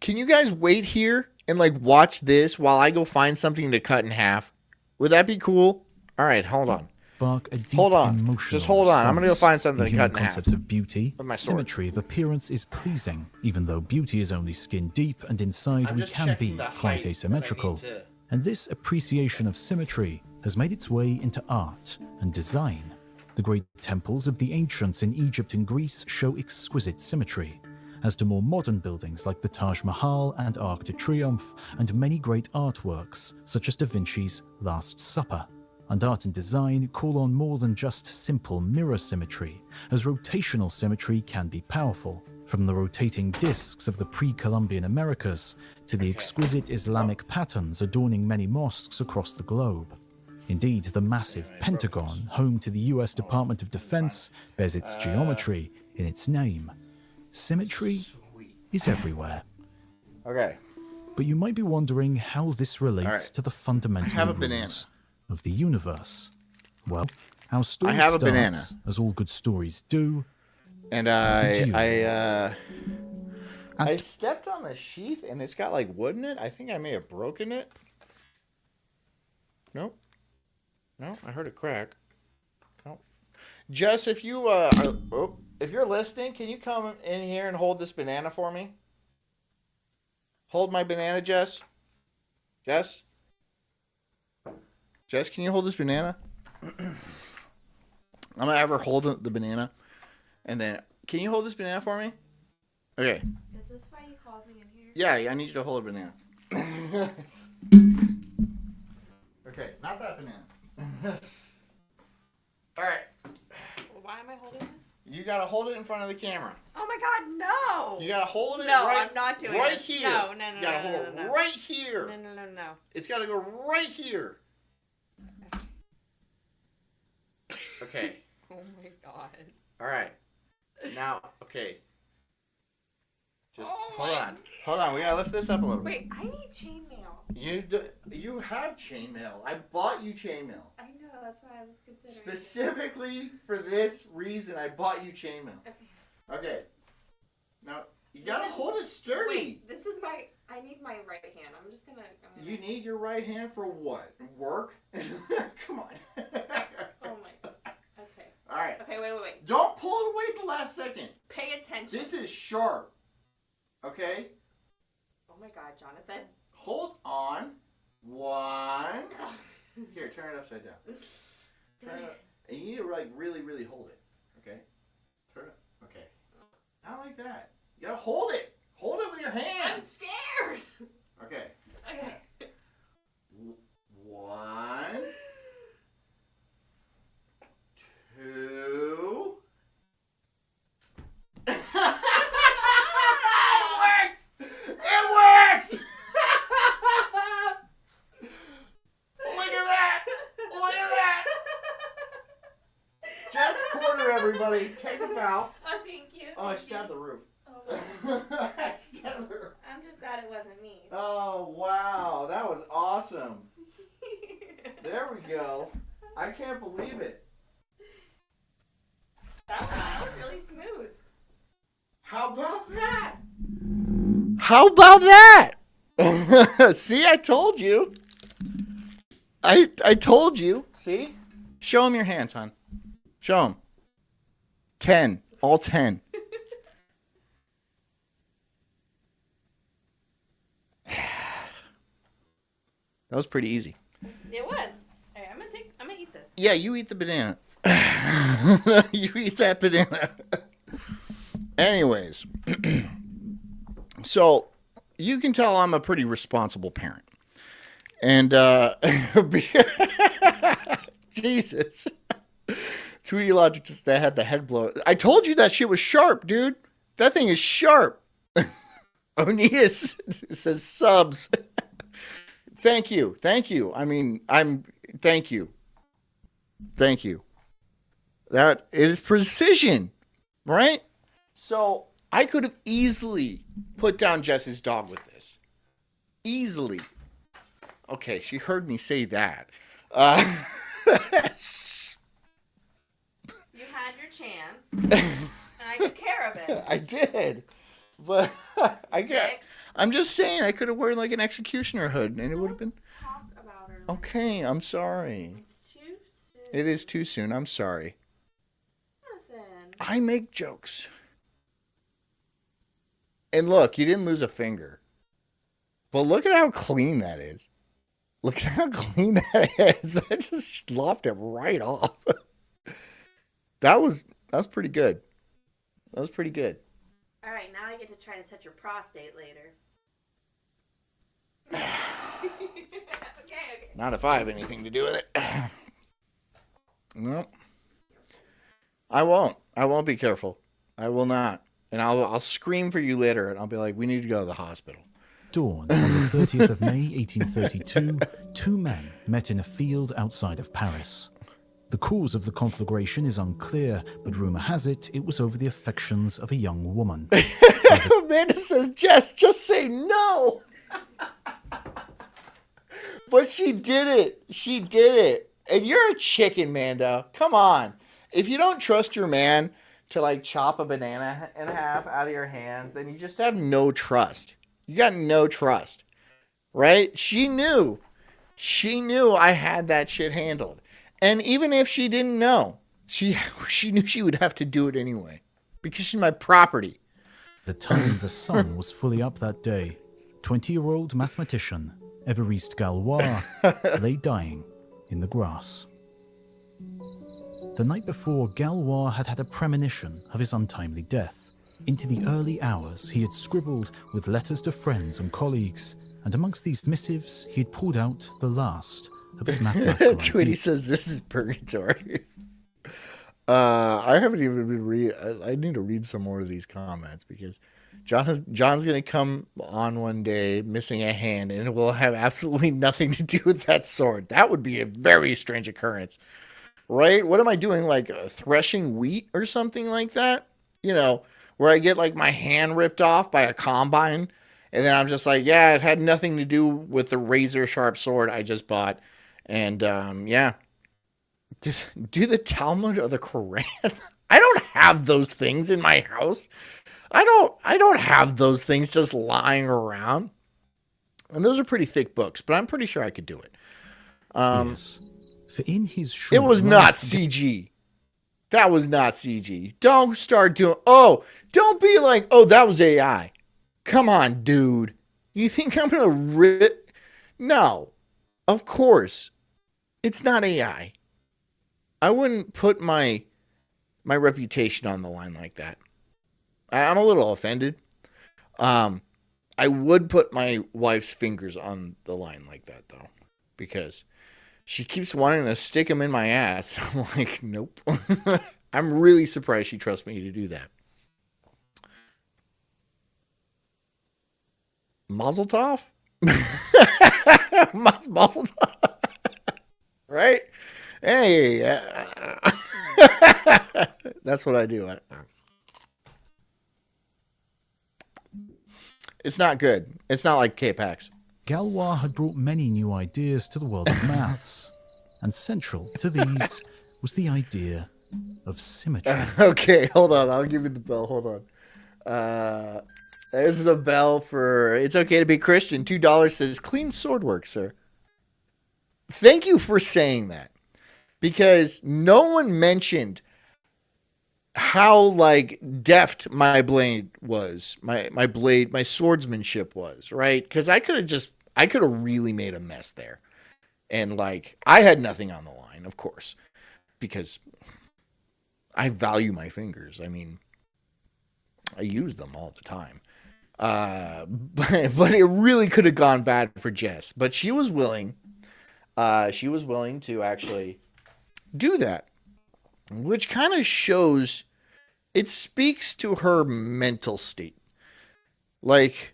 you guys wait here and like watch this while I go find something to cut in half? Would that be cool? All right, hold on. Hold on. Just hold on. I'm going to go find something to cut in half. Concepts of beauty, symmetry of appearance is pleasing, even though beauty is only skin deep and inside we can be quite asymmetrical. And this appreciation of symmetry has made its way into art and design. The great temples of the ancients in Egypt and Greece show exquisite symmetry, as do more modern buildings like the Taj Mahal and Arc de Triomphe, and many great artworks such as Da Vinci's Last Supper. And art and design call on more than just simple mirror symmetry, as rotational symmetry can be powerful. from the rotating discs of the pre-Columbian Americas to the exquisite Islamic patterns adorning many mosques across the globe. Indeed, the massive Pentagon, home to the US Department of Defense, bears its geometry in its name. Symmetry is everywhere. Okay. But you might be wondering how this relates to the fundamental rules of the universe. Well, our story starts, as all good stories do, and I stepped on the sheath and it's got like wood in it. I think I may have broken it. Nope. No, I heard it crack. Nope. Jess, if you if you're listening, can you come in here and hold this banana for me? Hold my banana, Jess. Jess? Jess, can you hold this banana? I'm gonna have her hold the banana. And then, can you hold this banana for me? Okay. Is this why you called me in here? Yeah, I need you to hold a banana. Okay, not that banana. Alright. Why am I holding this? You gotta hold it in front of the camera. Oh my god, no! You gotta hold it I'm not doing right it. here. No. You gotta hold it right here. No. It's gotta go right here. Okay. Oh my god. Alright. Now, okay. Just hold on. We gotta lift this up a little bit. Wait, I need chainmail. You have chainmail. I bought you chainmail. I know, that's why I was considering. Specifically for this reason, I bought you chainmail. Okay. Now, you gotta hold it sturdy. Wait, this is I need my right hand. I'm gonna... You need your right hand for what? Work? Come on. Oh my god. Okay. Alright. Okay, wait. Don't pull it away at the last second. Pay attention. This is sharp. Okay? Oh my god, Jonathan. Hold on. One. Here, turn it upside down. Turn it up. And you need to like really, really hold it. Okay? Turn it. Okay. Not like that. You gotta hold it. Hold it with your hands. I'm scared. Okay. Okay. One. Two. It worked! It worked! Look at that! Look at that! Jess Porter, everybody. Take a bow. Oh, thank you. Oh, I stabbed the roof. Oh, I stabbed the roof. I'm just glad it wasn't me. Oh, wow. That was awesome. There we go. I can't believe it. That was really smooth. How about that? How about that? See, I told you. I told you. See? Show him your hands, hon. Show him. 10. All 10. That was pretty easy. It was. All right, I'm gonna eat this. Yeah, you eat the banana. You eat that banana. Anyways, so you can tell I'm a pretty responsible parent. And, Jesus. Tweety Logic just had the head blow. I told you that shit was sharp, dude. That thing is sharp. Onias says subs. Thank you. I mean, thank you. That is precision, right? So I could have easily put down Jess's dog with this. Easily. Okay, she heard me say that. You had your chance, and I took care of it. I did. But I'm just saying I could have worn like an executioner hood and it would have been... Talk about her. Okay, I'm sorry. It's too soon. It is too soon. I'm sorry. Nothing. I make jokes. And look, you didn't lose a finger. But look at how clean that is. Look at how clean that is. That just lopped it right off. That was pretty good. That was pretty good. All right, now I get to try to touch your prostate later. Okay. Not if I have anything to do with it. No. I won't. I won't be careful. I will not. And I'll scream for you later, and I'll be like, we need to go to the hospital. Dawn on the 30th of May 1832, two men met in a field outside of Paris. The cause of the conflagration is unclear, but rumor has it was over the affections of a young woman. Amanda says, Jess, just say no. But she did it. She did it. And you're a chicken, Mando. Come on. If you don't trust your man to like chop a banana in half out of your hands, then you just have no trust. You got no trust. Right? She knew. She knew I had that shit handled. And even if she didn't know, she knew she would have to do it anyway. Because she's my property. The time the sun was fully up that day, 20-year-old mathematician Évariste Galois lay dying in the grass. The night before, Galois had had a premonition of his untimely death. Into the early hours, he had scribbled with letters to friends and colleagues, and amongst these missives, he had pulled out the last of his mathematical Tweety ideas. says this is purgatory. I haven't even been I need to read some more of these comments because John's going to come on one day missing a hand, and it will have absolutely nothing to do with that sword. That would be a very strange occurrence, right? What am I doing, like threshing wheat or something like that? You know, where I get like my hand ripped off by a combine, and then I'm just like, yeah, it had nothing to do with the razor sharp sword I just bought. And yeah. Do the Talmud or the Quran? I don't have those things in my house. I don't have those things just lying around. And those are pretty thick books, but I'm pretty sure I could do it. Yes. For in his It short was life- not CG. That was not CG. Don't start doing... Oh, don't be like, oh, that was AI. Come on, dude. You think I'm going to rip... No. Of course. It's not AI. I wouldn't put my reputation on the line like that. I'm a little offended. I would put my wife's fingers on the line like that, though. Because she keeps wanting to stick them in my ass. I'm like, nope. I'm really surprised she trusts me to do that. Mazel tov? Mazel tov. Right? Hey. That's what I do. It's not good. It's not like K-Pax. Galois had brought many new ideas to the world of maths, and central to these was the idea of symmetry. Okay, hold on. I'll give you the bell. Hold on. There's the bell for It's Okay to Be Christian. $2 says, clean sword work, sir. Thank you for saying that. Because no one mentioned how, like, deft my blade was. My blade, my swordsmanship was, right? Because I could have really made a mess there. And, like, I had nothing on the line, of course. Because I value my fingers. I mean, I use them all the time. But it really could have gone bad for Jess. But she was willing. She was willing to actually do that. Which kind of shows, it speaks to her mental state. Like,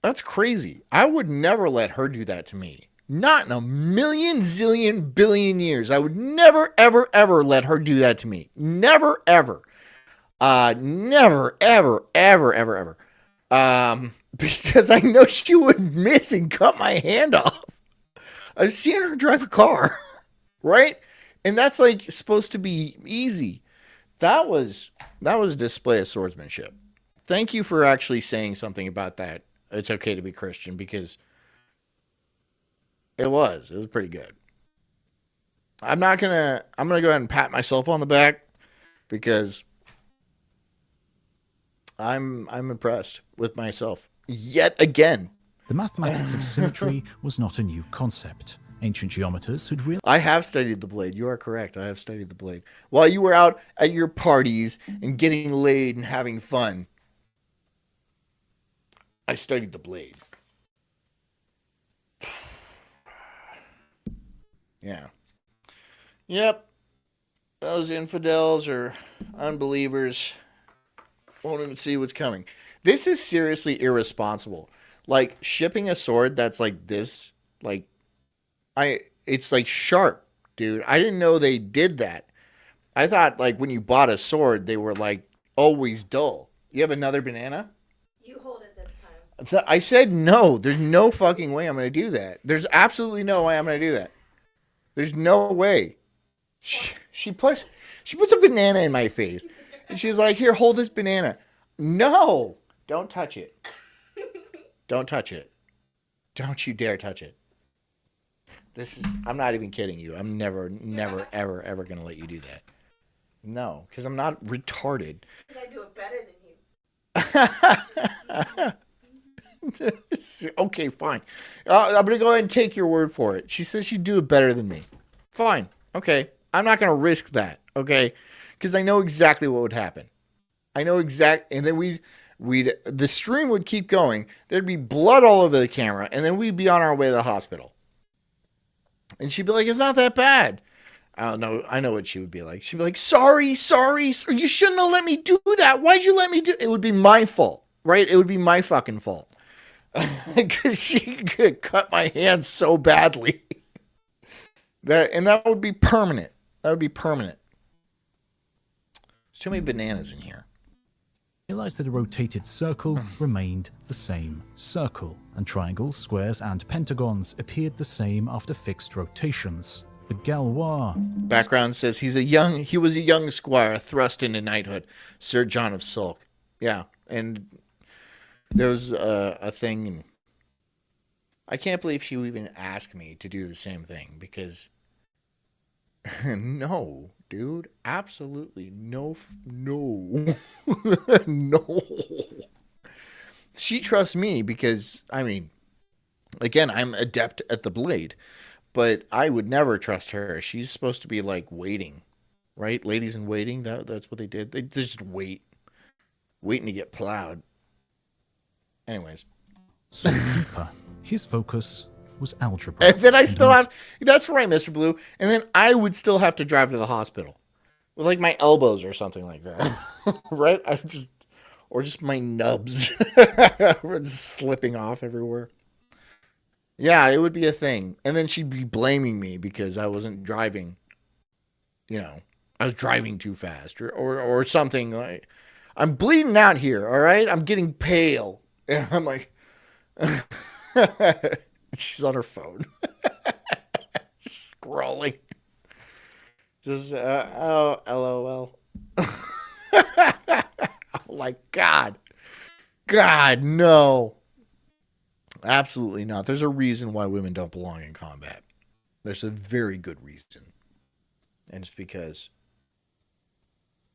that's crazy. I would never let her do that to me. Not in a million, zillion, billion years. I would never, ever, ever let her do that to me. Never, ever. Never, ever, ever, ever, ever. Because I know she would miss and cut my hand off. I've seen her drive a car, right? And that's like supposed to be easy. That was a display of swordsmanship. Thank you for actually saying something about that. It's okay to be Christian, because it was pretty good. I'm gonna go ahead and pat myself on the back because I'm impressed with myself yet again. The mathematics of symmetry was not a new concept. Ancient geometers had realized I have studied the blade. You are correct. I have studied the blade. While you were out at your parties and getting laid and having fun, I studied the blade. Yeah. Yep. Those infidels or unbelievers, Won't even see what's coming. This is seriously irresponsible. Like shipping a sword that's like this, like it's like sharp, dude. I didn't know they did that. I thought like when you bought a sword, they were like always dull. You have another banana? You hold it this time. I said no. There's no fucking way I'm going to do that. There's absolutely no way I'm going to do that. There's no way. She puts a banana in my face. And she's like, "Here, hold this banana." No. Don't touch it. Don't touch it. Don't you dare touch it. I'm not even kidding you. I'm never, ever going to let you do that. No, because I'm not retarded. I do it better than you. Okay, fine. I'm going to go ahead and take your word for it. She says she'd do it better than me. Fine. Okay. I'm not going to risk that. Okay. Because I know exactly what would happen. And then the stream would keep going. There'd be blood all over the camera. And then we'd be on our way to the hospital. And she'd be like, "It's not that bad." I don't know. I know what she would be like. She'd be like, sorry. You shouldn't have let me do that. Why'd you let me do it? It would be my fault, right? It would be my fucking fault. Because she could cut my hands so badly. That would be permanent. That would be permanent. There's too many bananas in here. Realized that a rotated circle remained the same. Circle and triangles, squares, and pentagons appeared the same after fixed rotations. The Galois. Background says he was a young squire thrust into knighthood, Sir John of Sulk. Yeah, and there was a thing. And I can't believe she would even ask me to do the same thing because no, dude, absolutely no. No. She trusts me because, I mean, again, I'm adept at the blade, but I would never trust her. She's supposed to be like waiting, right? Ladies in waiting. That's what they did. They just waiting to get plowed. Anyways. So deeper. His focus was algebra. And then that's right, Mr. Blue. And then I would still have to drive to the hospital with like my elbows or something like that. Right? Or just my nubs just slipping off everywhere. Yeah, it would be a thing. And then she'd be blaming me because I wasn't driving. You know, I was driving too fast or something. Like, I'm bleeding out here, all right? I'm getting pale. And I'm like, she's on her phone. Scrolling. Just, LOL. Like, God, no. Absolutely not. There's a reason why women don't belong in combat. There's a very good reason. And it's because,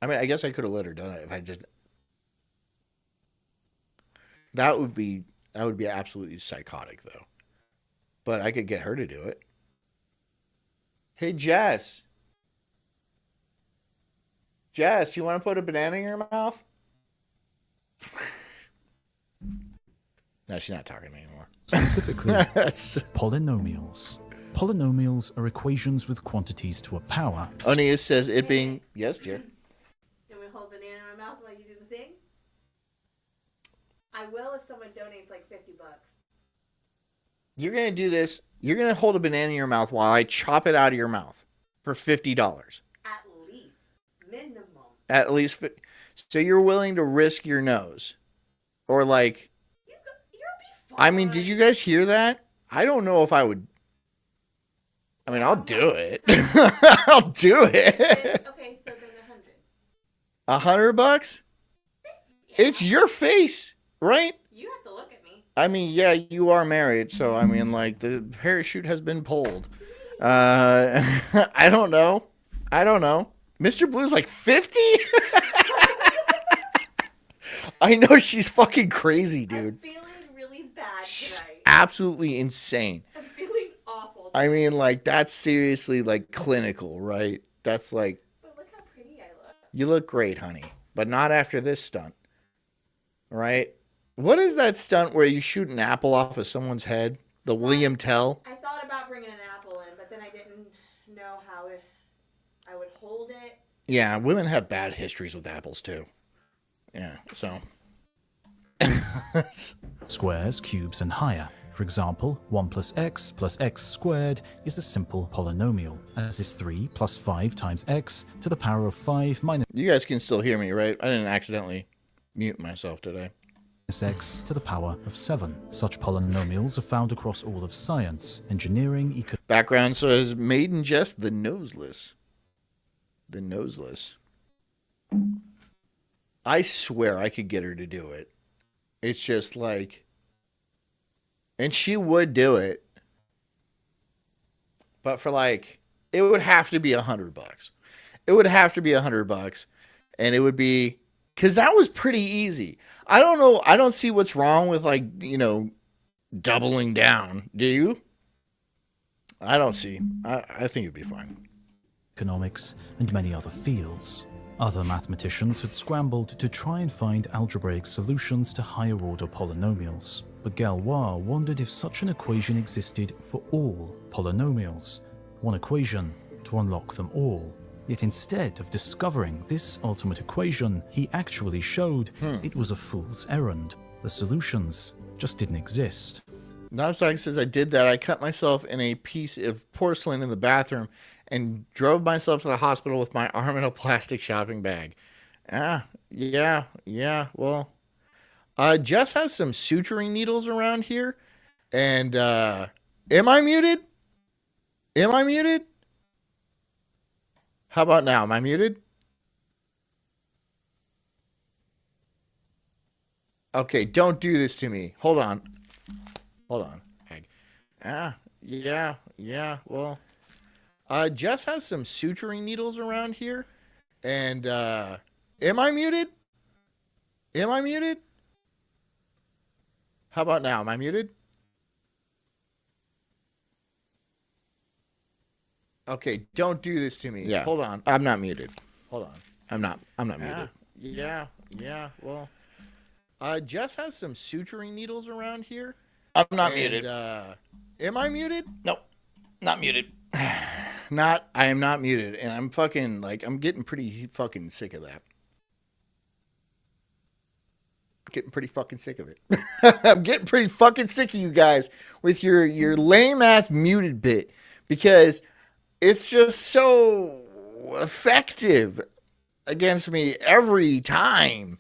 I mean, I guess I could have let her done it if I just, that would be absolutely psychotic though. But I could get her to do it. Hey, Jess, you want to put a banana in your mouth? No, she's not talking to me anymore. Specifically, polynomials. Polynomials are equations with quantities to a power. Onia says it being... Yes, dear. Can we hold banana in my mouth while you do the thing? I will if someone donates like $50. You're going to do this. You're going to hold a banana in your mouth while I chop it out of your mouth for $50. At least. Minimum. At least. So you're willing to risk your nose. Or like... I mean, did you guys hear that? I don't know if I would... I mean, I'll do it. I'll do it. Okay, so then $100. $100? Yeah. It's your face, right? You have to look at me. I mean, yeah, you are married, so I mean, like, the parachute has been pulled. I don't know. Mr. Blue's like 50? I know she's fucking crazy, dude. I'm feeling really bad tonight. Absolutely insane. I'm feeling awful. I mean, like, that's seriously, like, clinical, right? That's like... But look how pretty I look. You look great, honey. But not after this stunt. Right? What is that stunt where you shoot an apple off of someone's head? The William Tell? I thought about bringing an apple in, but then I didn't know how I would hold it. Yeah, women have bad histories with apples, too. Yeah, so. Squares, cubes, and higher. For example, 1 plus x squared is a simple polynomial, as is 3 plus 5 times x to the power of 5 minus You guys can still hear me, right? I didn't accidentally mute myself, did I? x to the power of 7. Such polynomials are found across all of science, engineering, Background says, made in jest, the noseless. The noseless. I swear I could get her to do it. It's just like, and she would do it, but for like, it would have to be $100. It would have to be $100, and it would be, because that was pretty easy. I don't know. I don't see what's wrong with like, doubling down. Do you? I don't see. I think it'd be fine. economics, and many other fields. Other mathematicians had scrambled to try and find algebraic solutions to higher-order polynomials, but Galois wondered if such an equation existed for all polynomials, one equation to unlock them all. Yet instead of discovering this ultimate equation, he actually showed it was a fool's errand. The solutions just didn't exist. Knobsack says, I did that. I cut myself in a piece of porcelain in the bathroom and drove myself to the hospital with my arm in a plastic shopping bag. Yeah. Well, Jess has some suturing needles around here. And, am I muted? How about now? Am I muted? Okay, don't do this to me. Hold on. Hang. Yeah. Well, Jess has some suturing needles around here. And, am I muted? How about now? Am I muted? Okay, don't do this to me. Yeah. Hold on. I'm not muted. Hold on. I'm not muted. Yeah. Well, Jess has some suturing needles around here. I'm not muted. Am I muted? Nope. Not muted. I am not muted. And I'm fucking, I'm getting pretty fucking sick of that. Getting pretty fucking sick of it. I'm getting pretty fucking sick of you guys with your lame ass muted bit, because it's just so effective against me every time.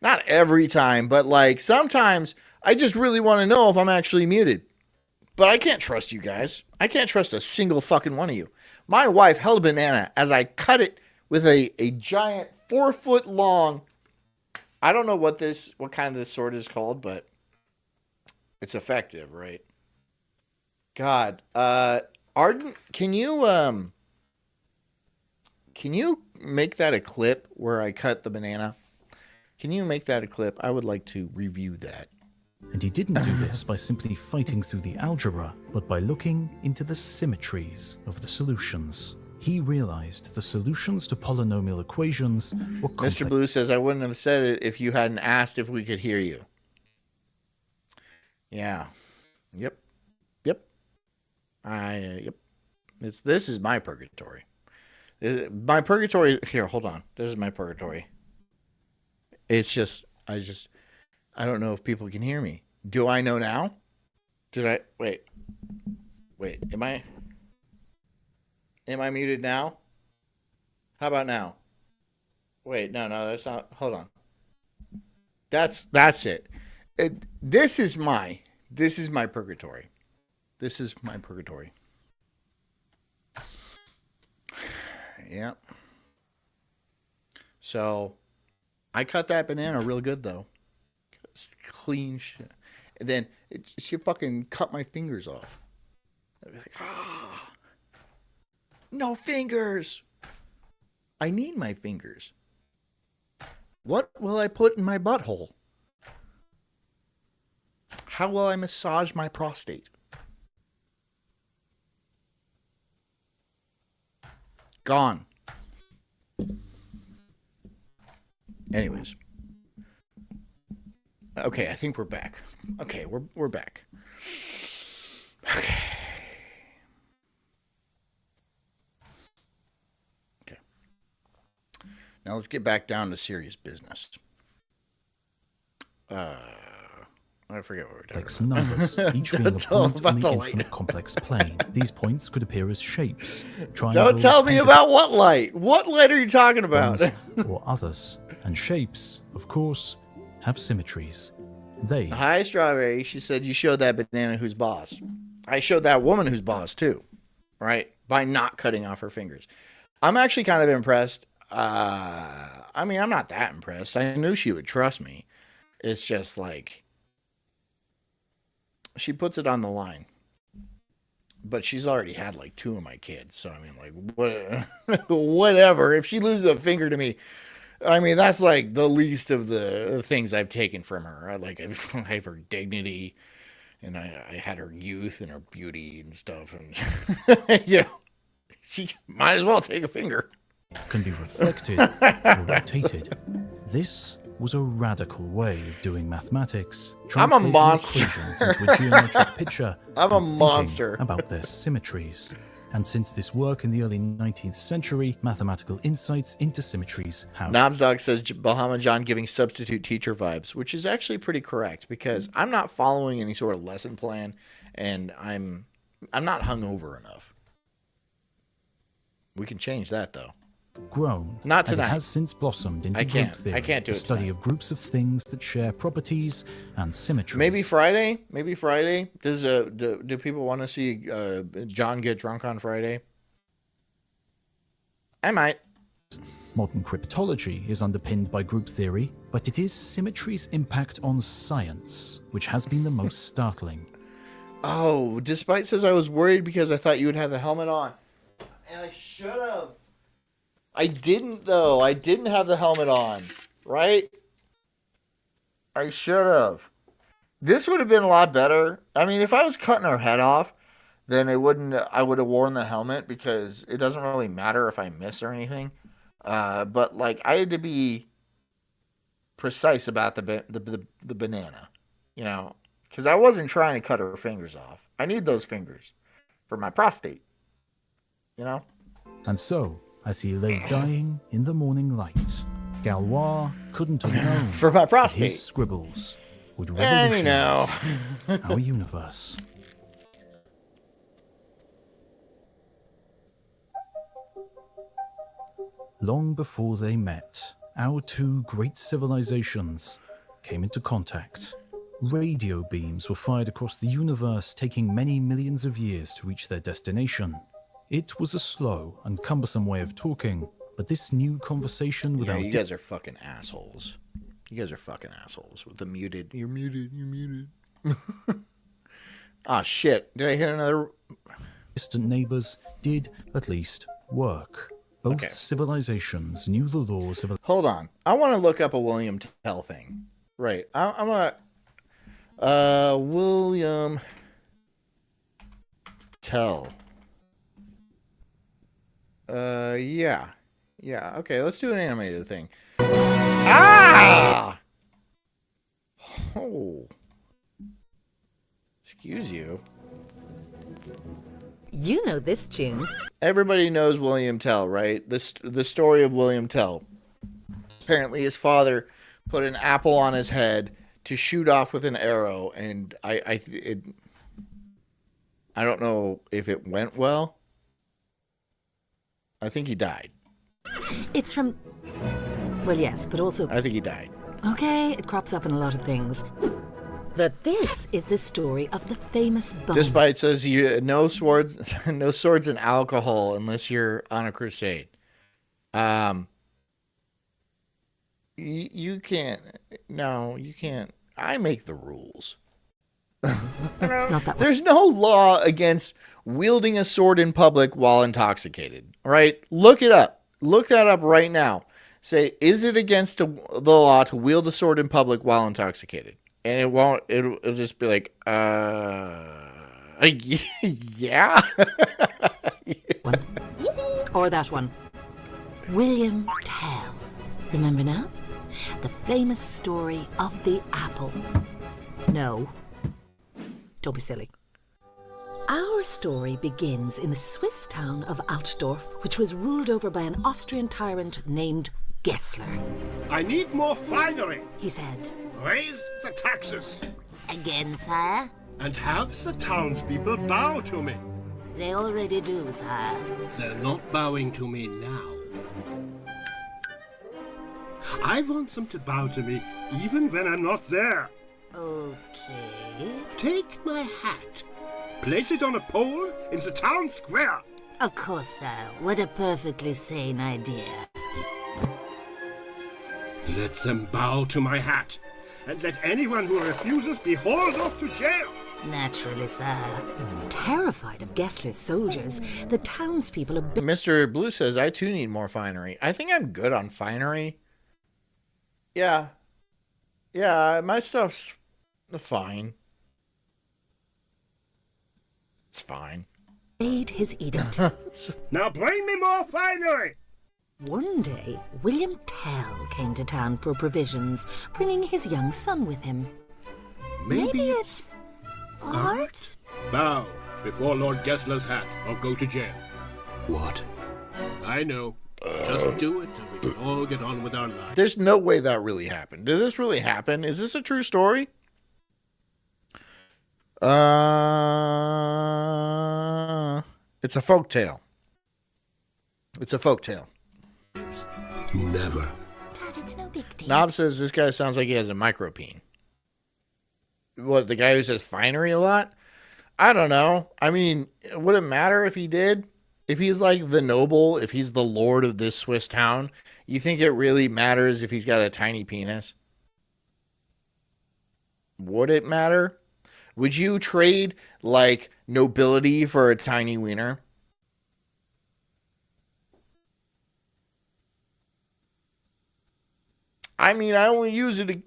Not every time, but sometimes I just really want to know if I'm actually muted. But I can't trust you guys. I can't trust a single fucking one of you. My wife held a banana as I cut it with a giant 4-foot long, I don't know what kind of this sword is called, but it's effective, right? God, Arden, can you make that a clip where I cut the banana? Can you make that a clip? I would like to review that. And he didn't do this by simply fighting through the algebra, but by looking into the symmetries of the solutions. He realized the solutions to polynomial equations were complex. Mr. Blue says, I wouldn't have said it if you hadn't asked if we could hear you. Yeah. Yep. Yep. This is my purgatory. My purgatory, here, hold on. This is my purgatory. It's just, I don't know if people can hear me. Do I know now? Wait, am I muted now? How about now? Wait, no, that's not, hold on. That's it. This is my purgatory. This is my purgatory. Yep. So, I cut that banana real good, though. Clean shit. And then she fucking cut my fingers off. I'd be like, no fingers. I need my fingers. What will I put in my butthole? How will I massage my prostate? Gone. Anyways. Okay, I think we're back. Okay, we're back. Okay. Now let's get back down to serious business. I forget what we're talking complex about. numbers, each being a tell point about on the the light. infinite complex plane. These points could appear as shapes, Don't triangles, tell me about what light. What light are you talking about? pentagons, or others. And shapes, of course, have symmetries. They Hi, Strawberry. She said you showed that banana who's boss. I showed that woman who's boss too, right? By not cutting off her fingers. I'm actually kind of impressed. I mean, I'm not that impressed. I knew she would trust me. It's just like she puts it on the line. But she's already had like 2 of my kids, so I mean, like, what, whatever. If she loses a finger to me, I mean, that's like the least of the things I've taken from her. I have her dignity, and I had her youth and her beauty and stuff, and you know, she might as well take a finger. can be reflected or rotated. This was a radical way of doing mathematics, I'm a translating monster. equations into a geometric picture. I'm a and thinking monster. about their symmetries. And since this work in the early 19th century, mathematical insights into symmetries have Knobs Dog says Bahama John giving substitute teacher vibes, which is actually pretty correct because I'm not following any sort of lesson plan, and I'm not hungover enough. We can change that though. grown. Not and tonight. it has since blossomed into I group can't. theory, I can't do the it study tonight. of groups of things that share properties and symmetries. Maybe Friday. Maybe Friday. Does do people want to see John get drunk on Friday? I might. Modern cryptology is underpinned by group theory, but it is symmetry's impact on science which has been the most startling. Oh, Despite says I was worried because I thought you would have the helmet on, and I should have. I didn't though. I didn't have the helmet on, right? I should have. This would have been a lot better. I mean, if I was cutting her head off, then it wouldn't. I would have worn the helmet because it doesn't really matter if I miss or anything. But like, I had to be precise about the banana, you know, because I wasn't trying to cut her fingers off. I need those fingers for my prostate, you know. And so, as he lay dying in the morning light, Galois couldn't have known For my that prostate. his scribbles would And you know. revolutionize our universe. Long before they met, our 2 great civilizations came into contact. Radio beams were fired across the universe, taking many millions of years to reach their destination. It was a slow and cumbersome way of talking, but this new conversation Yeah, without you guys are fucking assholes. You guys are fucking assholes with the muted. You're muted. You're muted. Ah, shit. Did I hit another? distant neighbors did at least work. Both Okay. civilizations knew the laws of Hold on. I want to look up a William Tell thing. Right. I'm gonna. William Tell. Yeah. Yeah. Okay. Let's do an animated thing. Ah! Oh. Excuse you. You know this tune. Everybody knows William Tell, right? The story of William Tell. Apparently, his father put an apple on his head to shoot off with an arrow, and I don't know if it went well. I think he died. It's from... Well, yes, but also... I think he died. Okay, it crops up in a lot of things. But this is the story of the famous bone. Despite says no swords, no swords and alcohol unless you're on a crusade. You can't. No, you can't. I make the rules. Not that one. There's no law against wielding a sword in public while intoxicated. Right? Look it up. Look that up right now. Say, is it against the law to wield a sword in public while intoxicated? And it won't. It'll just be like, yeah. One. Or that one. William Tell. Remember now? The famous story of the apple. No. Don't be silly. Our story begins in the Swiss town of Altdorf, which was ruled over by an Austrian tyrant named Gessler. I need more finery. He said. Raise the taxes. Again, sire? And have the townspeople bow to me. They already do, sire. They're not bowing to me now. I want them to bow to me even when I'm not there. Okay. Take my hat. Place it on a pole in the town square. Of course, sir. What a perfectly sane idea. Let them bow to my hat. And let anyone who refuses be hauled off to jail. Naturally, sir. Terrified of Gessler's soldiers, the townspeople are... Mr. Blue says, I too need more finery. I think I'm good on finery. Yeah. Yeah, my stuff's fine. It's fine. Made his edict. Now bring me more finery. One day, William Tell came to town for provisions, bringing his young son with him. Maybe it's art? Bow before Lord Gessler's hat or go to jail. What? I know. Just do it and we can all get on with our lives. There's no way that really happened. Did this really happen? Is this a true story? It's a folktale. It's a folktale. Never. Dad, it's no big deal. Knob says this guy sounds like he has a micropene. What, the guy who says finery a lot? I don't know. I mean, would it matter if he did? If he's like the noble, if he's the lord of this Swiss town, you think it really matters if he's got a tiny penis? Would it matter? Would you trade like nobility for a tiny wiener? I mean, I only use it.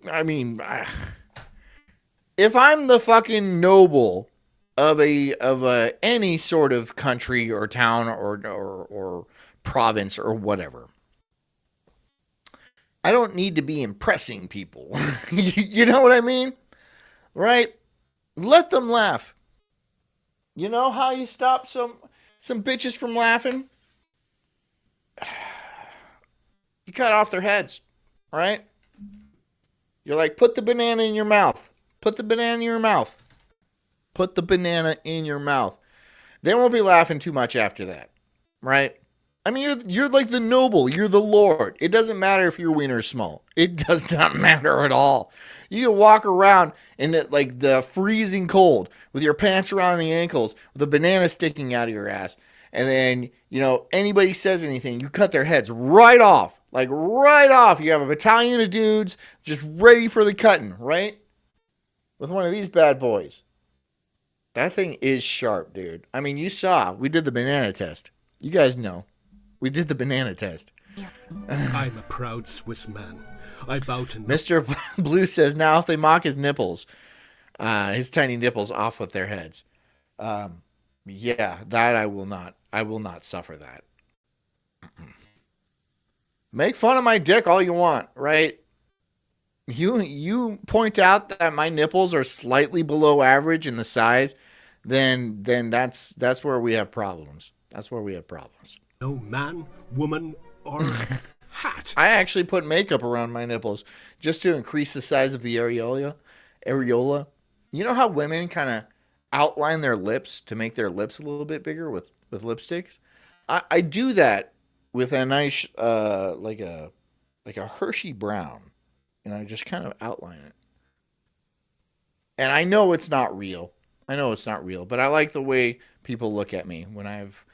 If I'm the fucking noble of any sort of country or town or province or whatever, I don't need to be impressing people. You know what I mean? Right? Let them laugh. You know how you stop some bitches from laughing? You cut off their heads. Right? You're like, put the banana in your mouth. Put the banana in your mouth. Put the banana in your mouth. They won't be laughing too much after that. Right? I mean, you're like the noble. You're the lord. It doesn't matter if your wiener is small. It does not matter at all. You can walk around in like the freezing cold with your pants around the ankles with a banana sticking out of your ass. And then, anybody says anything, you cut their heads right off. Like right off. You have a battalion of dudes just ready for the cutting, right? With one of these bad boys. That thing is sharp, dude. I mean, you saw. We did the banana test. You guys know. We did the banana test. I'm a proud Swiss man. I bow to Mr. Blue says now if they mock his nipples, his tiny nipples off with their heads. Yeah, that I will not. I will not suffer that. Make fun of my dick all you want, right? You point out that my nipples are slightly below average in the size, then that's where we have problems. That's where we have problems. No man, woman, or hat. I actually put makeup around my nipples just to increase the size of the areola. You know how women kind of outline their lips to make their lips a little bit bigger with lipsticks? I do that with a nice like a Hershey brown, and I just kind of outline it. And I know it's not real. But I like the way people look at me when I have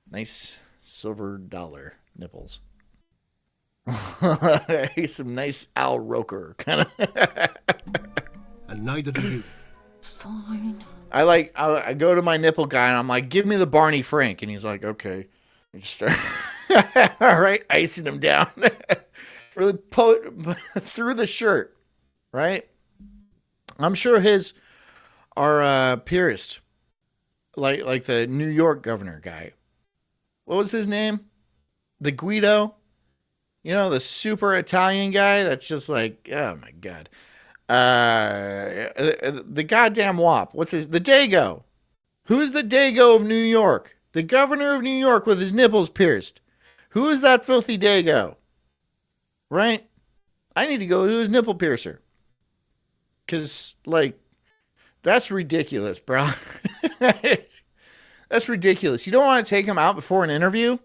nice silver dollar nipples. Some nice Al Roker kind of. And neither do you. Fine. I go to my nipple guy and I'm like, give me the Barney Frank. And he's like, okay. I just start, all right, icing him down. Really through the shirt, right? I'm sure his are purist. Like the New York governor guy. What was his name? The Guido? The super Italian guy that's just like, oh my God. The goddamn wop. The Dago. Who is the Dago of New York? The governor of New York with his nipples pierced. Who is that filthy Dago? right? I need to go to his nipple piercer. Because, like, that's ridiculous, bro. That's ridiculous. You don't want to take him out before an interview?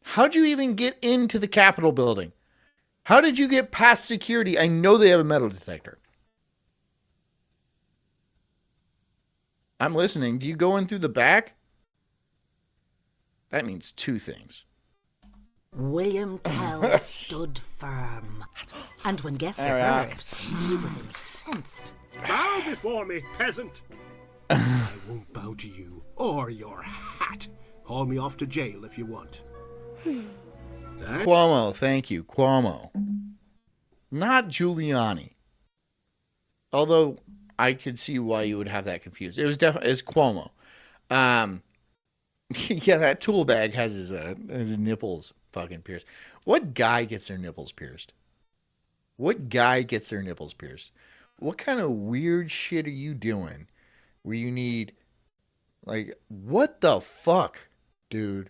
How'd you even get into the Capitol building? How did you get past security? I know they have a metal detector. I'm listening. Do you go in through the back? That means two things. William Tell stood firm. And when Gessler heard, he was incensed. Bow before me, peasant. I won't bow to you or your hat. Haul me off to jail if you want. Cuomo, thank you. Cuomo. Not Giuliani. Although I could see why you would have that confused. It was definitely Cuomo. Yeah, that tool bag has his nipples fucking pierced. What guy gets their nipples pierced? What guy gets their nipples pierced? What kind of weird shit are you doing where you need, like, what the fuck, dude?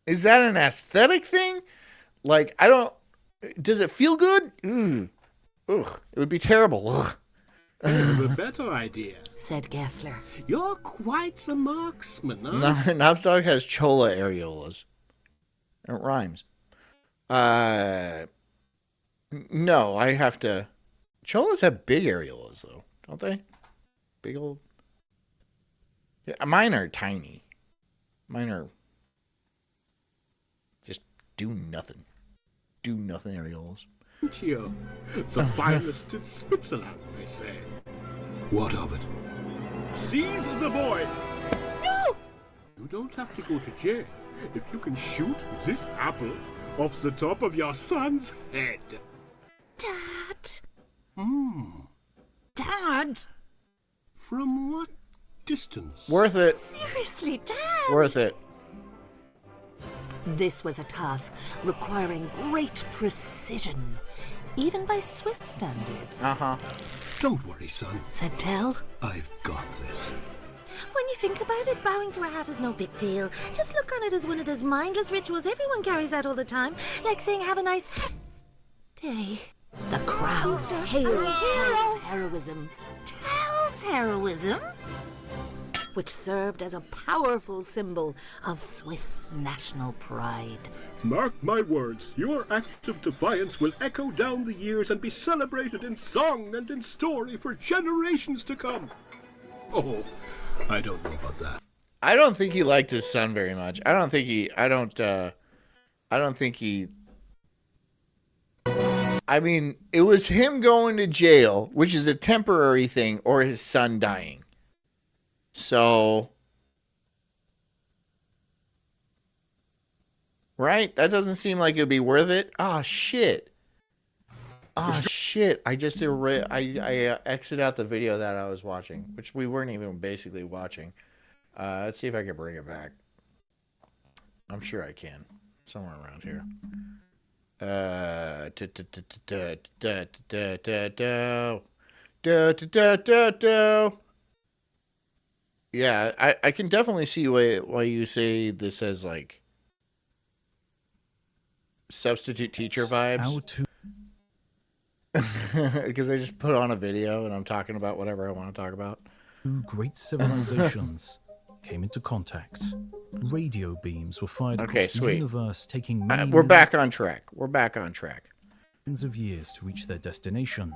Is that an aesthetic thing? Like, does it feel good? Ugh, it would be terrible. Ugh. I have a better idea, said Gessler. You're quite the marksman, huh? Knobsdog has chola areolas. It rhymes. No, I have to. Cholas have big areolas, though, don't they? Big old. Yeah, mine are tiny. Mine are just do nothing. Do nothing areolas. Here, the finest in Switzerland, they say. What of it? Seize the boy! No! You don't have to go to jail if you can shoot this apple off the top of your son's head. Dad! Dad! From what distance? Worth it. Seriously, Dad! Worth it. This was a task requiring great precision, even by Swiss standards, Don't worry, son. said Tell. I've got this. When you think about it, bowing to a hat is no big deal. Just look on it as one of those mindless rituals everyone carries out all the time, like saying have a nice day. The crowd hailed Tell's heroism. Tell's heroism? Which served as a powerful symbol of Swiss national pride. Mark my words, your act of defiance will echo down the years and be celebrated in song and in story for generations to come. Oh, I don't know about that. I don't think he liked his son very much. I don't think he. I mean, it was him going to jail, which is a temporary thing, or his son dying. So, right? That doesn't seem like it'd be worth it. Oh, shit. Oh, shit. I just I exited out the video that I was watching, which we weren't even basically watching. Let's see if I can bring it back. I'm sure I can. Somewhere around here. Yeah, I can definitely see why you say this as like substitute teacher vibes. Because I just put on a video and I'm talking about whatever I want to talk about. Two great civilizations came into contact. Radio beams were fired across the universe, taking many we're back on track. We're back on track. Millions of years to reach their destination.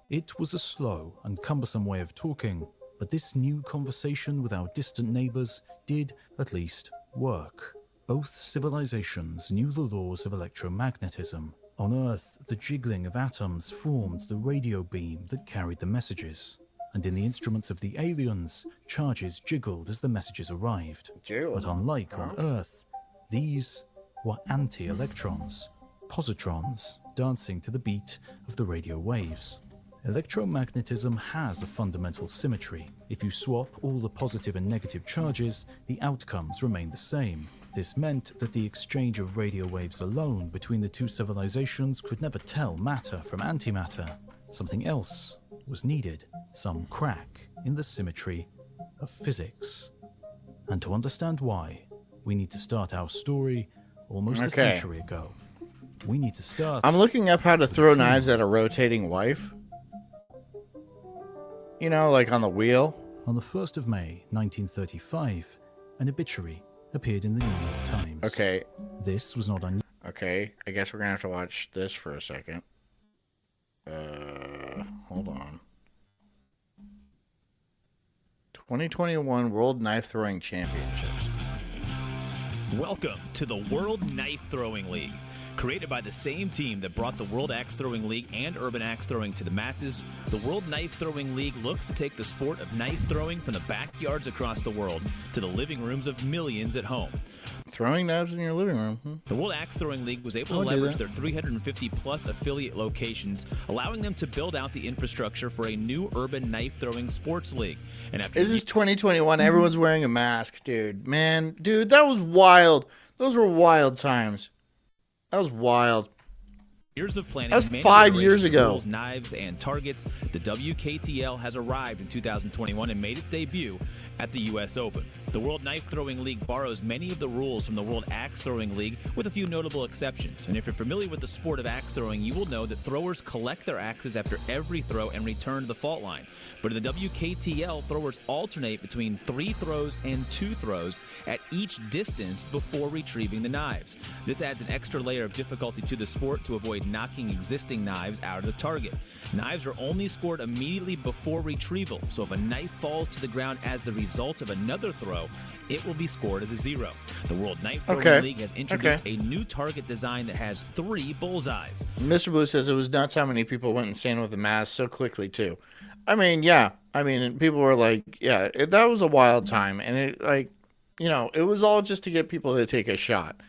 It was a slow and cumbersome way of talking, but this new conversation with our distant neighbors did, at least, work. Both civilizations knew the laws of electromagnetism. On Earth, the jiggling of atoms formed the radio beam that carried the messages. And in the instruments of the aliens, charges jiggled as the messages arrived. But unlike on Earth, these were anti-electrons, positrons dancing to the beat of the radio waves. Electromagnetism has a fundamental symmetry. If you swap all the positive and negative charges, the outcomes remain the same. This meant that the exchange of radio waves alone between the two civilizations could never tell matter from antimatter. Something else was needed, some crack in the symmetry of physics. And to understand why, we need to start our story almost a century ago. we need to start. I'm looking up how to throw knives at a rotating wife. You know, like on the wheel. On the 1st of May, 1935, an obituary appeared in the New York Times. Okay. This was not unusual. Okay. I guess we're going to have to watch this for a second. Hold on. 2021 World Knife Throwing Championships. Welcome to the World Knife Throwing League. Created by the same team that brought the World Axe Throwing League and Urban Axe Throwing to the masses, the World Knife Throwing League looks to take the sport of knife throwing from the backyards across the world to the living rooms of millions at home. Throwing knives in your living room. The World Axe Throwing League was able to leverage their 350-plus affiliate locations, allowing them to build out the infrastructure for a new urban knife throwing sports league. And after This is 2021. Everyone's wearing a mask, dude. Man, dude, that was wild. Those were wild times. That was wild. years of planning, That was many 5 years iterations of ago. rules, knives, and targets, the WKTL has arrived in 2021 and made its debut at the U.S. Open. The World Knife Throwing League borrows many of the rules from the World Axe Throwing League, with a few notable exceptions. And if you're familiar with the sport of axe throwing, you will know that throwers collect their axes after every throw and return to the fault line. But in the WKTL, throwers alternate between 3 throws and 2 throws at each distance before retrieving the knives. This adds an extra layer of difficulty to the sport to avoid knocking existing knives out of the target. Knives are only scored immediately before retrieval, so if a knife falls to the ground as the result of another throw, it will be scored as a 0. The World Knife Throwing League has introduced a new target design that has 3 bullseyes. Mr. Blue says it was nuts how many people went insane with the mask so quickly, too. I mean, yeah. I mean, people were like, yeah, that was a wild time. And it, like, you know, it was all just to get people to take a shot.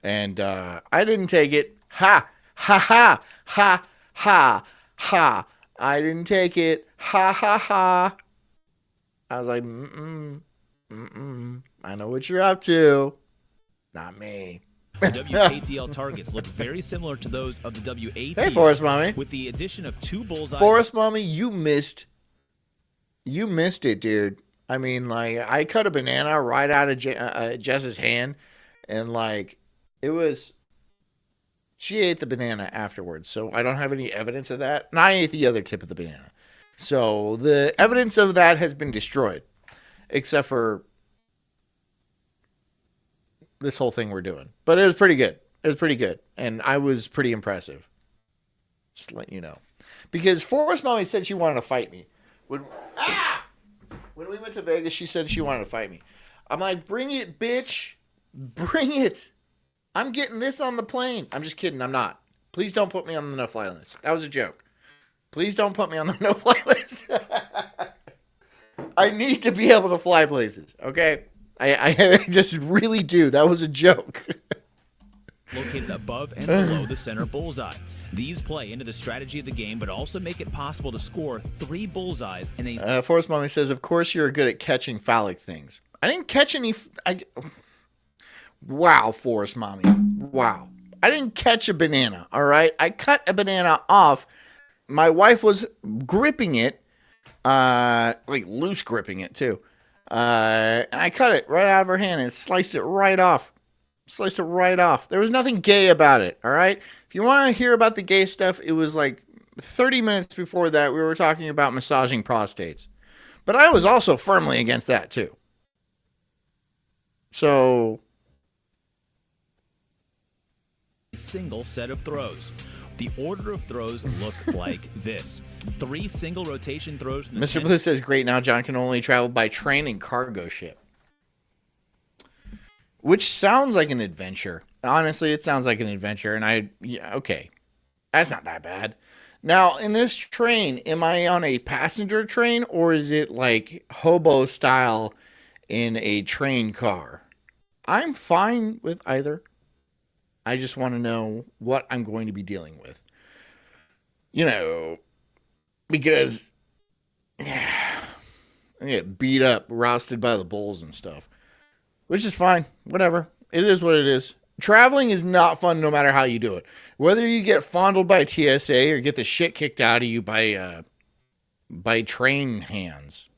And I didn't take it. Ha! Ha ha! Ha! Ha! Ha! I didn't take it. Ha ha ha! I was like, I know what you're up to. Not me. The WKTL targets look very similar to those of the WAT. Hey, Forest Mommy. With the addition of 2 bullseyes. Forest Mommy, you missed it, dude. I mean, like, I cut a banana right out of Jess's hand, and, like, it was... She ate the banana afterwards, so I don't have any evidence of that. And I ate the other tip of the banana. So the evidence of that has been destroyed, except for this whole thing we're doing. But it was pretty good. It was pretty good. And I was pretty impressive. Just to let you know. Because Forrest Mommy said she wanted to fight me. When we went to Vegas, she said she wanted to fight me. I'm like, bring it, bitch. Bring it. I'm getting this on the plane. I'm just kidding. I'm not. Please don't put me on the no-fly list. That was a joke. Please don't put me on the no-fly list. I need to be able to fly places, okay? I just really do. That was a joke. Located above and below the center bullseye. These play into the strategy of the game, but also make it possible to score 3 bullseyes in a... Forrest Mommy says, of course you're good at catching phallic things. I didn't catch any... Wow, Forrest Mommy. Wow. I didn't catch a banana, all right? I cut a banana off. My wife was gripping it, like loose gripping it, too. And I cut it right out of her hand and sliced it right off. Sliced it right off. There was nothing gay about it, all right? If you want to hear about the gay stuff, it was like 30 minutes before that we were talking about massaging prostates. But I was also firmly against that, too. So... single set of throws. The order of throws look like this. 3 single rotation throws. From the Mr. Blue says, great, now John can only travel by train and cargo ship. Which sounds like an adventure. Honestly, it sounds like an adventure, and okay. That's not that bad. Now, in this train, am I on a passenger train, or is it like hobo style in a train car? I'm fine with either. I just want to know what I'm going to be dealing with. You know, because I get beat up, rousted by the bulls and stuff. Which is fine. Whatever. It is what it is. Traveling is not fun no matter how you do it. Whether you get fondled by TSA or get the shit kicked out of you by train hands.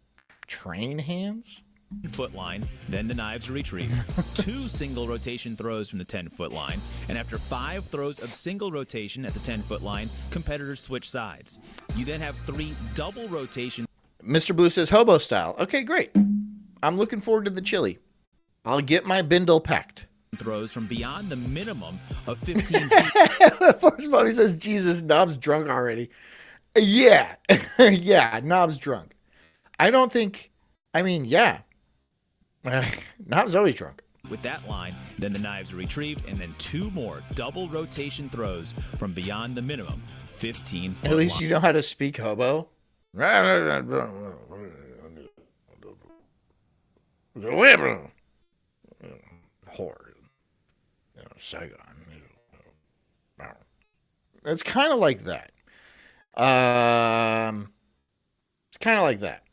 Train hands? 10-foot line, then the knives are retrieved. 2 single rotation throws from the 10-foot line, and after 5 throws of single rotation at the 10-foot line, competitors switch sides. You then have 3 double rotation Mr. Blue says hobo style. Okay, great. I'm looking forward to the chili. I'll get my bindle packed. throws from beyond the minimum of 15 feet. Forrest Bobby says, Jesus, Knob's drunk already. Yeah. Yeah, Knob's drunk. I don't think, I mean, yeah. Knob's always drunk. With that line, then the knives are retrieved, and then 2 more double rotation throws from beyond the minimum 15 foot At least line. you know how to speak hobo. Whore. Saigon. It's kind of like that. It's kind of like that.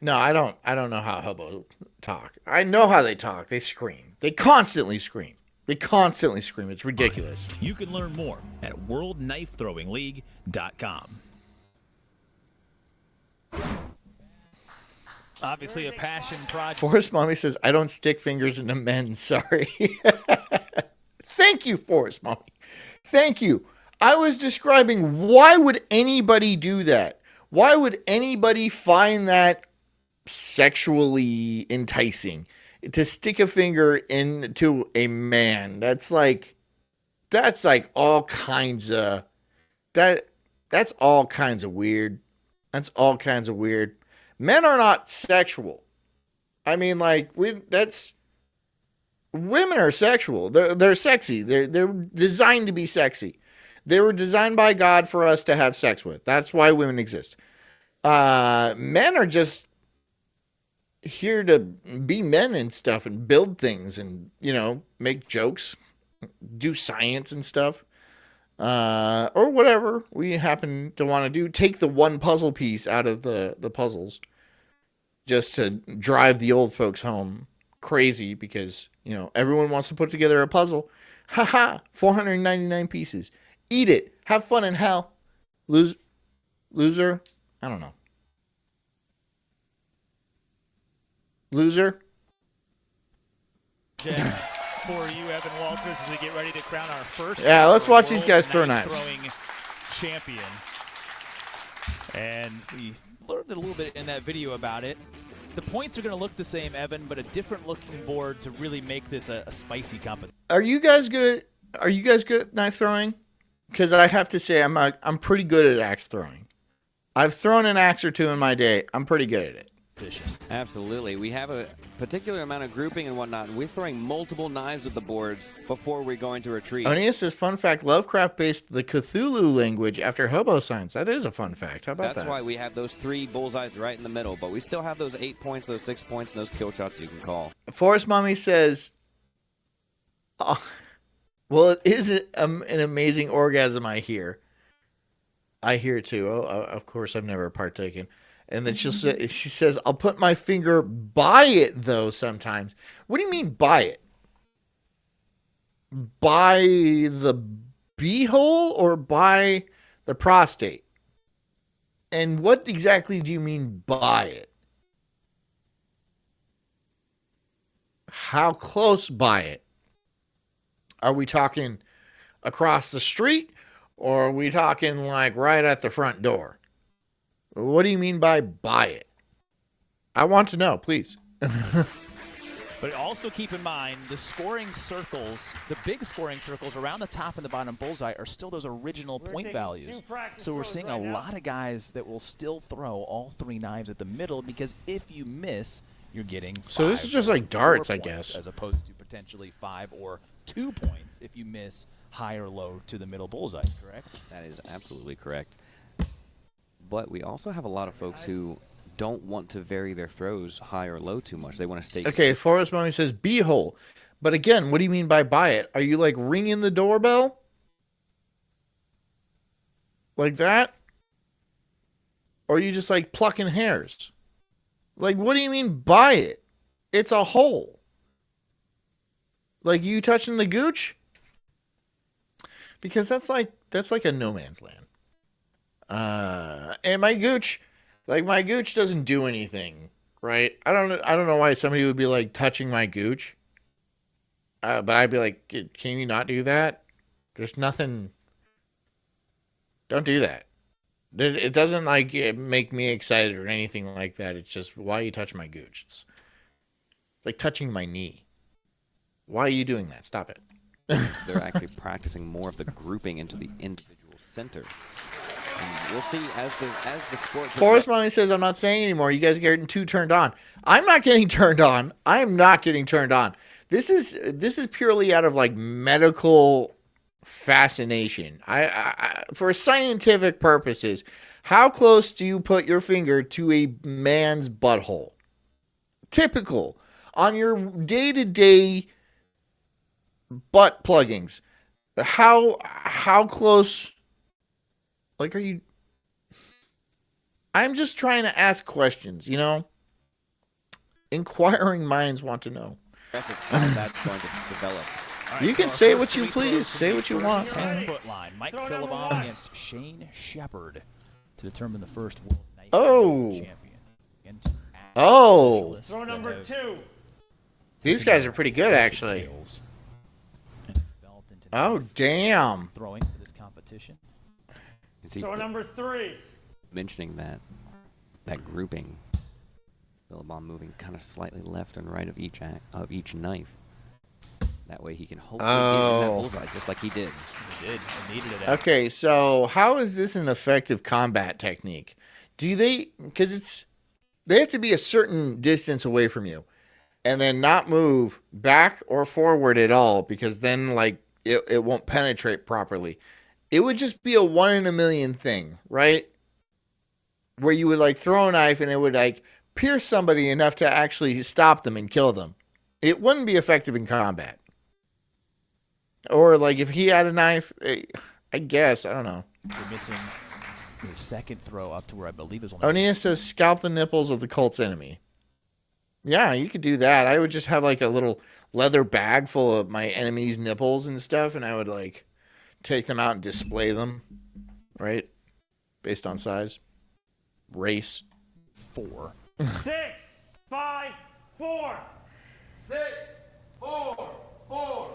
No, I don't know how hobo talk. I know how they talk. They scream. They constantly scream. It's ridiculous. You can learn more at worldknifethrowingleague.com. Obviously a passion project. Forrest Mommy says, I don't stick fingers into men. Sorry. Thank you, Forrest Mommy. Thank you. I was describing, why would anybody do that? Why would anybody find that sexually enticing to stick a finger into a man? That's like all kinds of that's all kinds of weird. That's all kinds of weird. Men are not sexual. I mean, like, women are sexual. They're sexy. They're designed to be sexy. They were designed by God for us to have sex with. That's why women exist. Men are just here to be men and stuff and build things and, make jokes, do science and stuff. Or whatever we happen to want to do. Take the one puzzle piece out of the puzzles just to drive the old folks home crazy because, everyone wants to put together a puzzle. Haha, 499 pieces. Eat it. Have fun in hell. Loser? I don't know. Loser? For you, Evan Walters, as we get ready to crown our first. Yeah, let's watch these World guys throw Knife knives. Throwing champion. And we learned a little bit in that video about it. The points are going to look the same, Evan, but a different looking board to really make this a spicy competition. Are you guys good at knife throwing? Because I have to say I'm pretty good at axe throwing. I've thrown an axe or two in my day. I'm pretty good at it. Absolutely. We have a particular amount of grouping and whatnot. We're throwing multiple knives at the boards before we're going to retreat. Onia says, fun fact, Lovecraft based the Cthulhu language after hobo science. That is a fun fact. How about that? That's why we have those 3 bullseyes right in the middle, but we still have those 8 points, those 6 points, and those kill shots you can call. Forrest Mommy says, oh, well, it is an amazing orgasm I hear. I hear it too. Oh, of course, I've never partaken. And then she says, I'll put my finger by it, though, sometimes. What do you mean, by it? By the beehole or by the prostate? And what exactly do you mean by it? How close by it? Are we talking across the street? Or are we talking like right at the front door? What do you mean by buy it? I want to know, please. But also keep in mind, the scoring circles, the big scoring circles around the top and the bottom bullseye are still those original point values. So we're seeing a lot of guys that will still throw all 3 knives at the middle because if you miss, you're getting 5 So this is just or like darts, 4 I points, guess. as opposed to potentially 5 or 2 points if you miss high or low to the middle bullseye, correct? That is absolutely correct. But we also have a lot of folks who don't want to vary their throws high or low too much. They want to stay. Okay, Forrest Mommy says beehole. But again, what do you mean by buy it? Are you like ringing the doorbell? Like that? Or are you just like plucking hairs? Like, what do you mean buy it? It's a hole. Like you touching the gooch? Because that's like a no man's land. And my gooch doesn't do anything right? I don't know why somebody would be like touching my gooch. But I'd be like, can you not do that? There's nothing. Don't do that. It doesn't like make me excited or anything like that. It's just, why you touch my gooch? It's like touching my knee. Why are you doing that? Stop it. They're actually practicing more of the grouping into the individual center. And we'll see as the sport. Forrest Money says, I'm not saying anymore. You guys are getting too turned on. I'm not getting turned on. I am not getting turned on. This is purely out of like medical fascination. I for scientific purposes, how close do you put your finger to a man's butthole? Typical on your day-to-day butt pluggings. How close? Like, are you? I'm just trying to ask questions. You know, inquiring minds want to know. How that's going to develop. Right, you can say what you please. Say what you want. 10-foot line. Mike Philibov against Shane Shepard to determine the first world knife champion. Oh. Throw number 2. These guys are pretty good, actually. Oh, damn. Throwing for this competition. Throw number 3. Mentioning that grouping, Philibov moving kind of slightly left and right of each knife. That way he can hopefully get in that bullseye just like he did. He did. He needed it. Okay, so how is this an effective combat technique? Do they, because they have to be a certain distance away from you and then not move back or forward at all, because then like it won't penetrate properly. It would just be a 1 in a million thing, right? Where you would like throw a knife and it would like pierce somebody enough to actually stop them and kill them. It wouldn't be effective in combat. Or like if he had a knife, I guess, I don't know. You're missing the second throw up to where I believe is only. Onia says, scalp the nipples of the cult's enemy. Yeah, you could do that. I would just have like a little leather bag full of my enemy's nipples and stuff, and I would like take them out and display them, right? Based on size. Race. 4. 6, 5, 4. 6, 4, 4.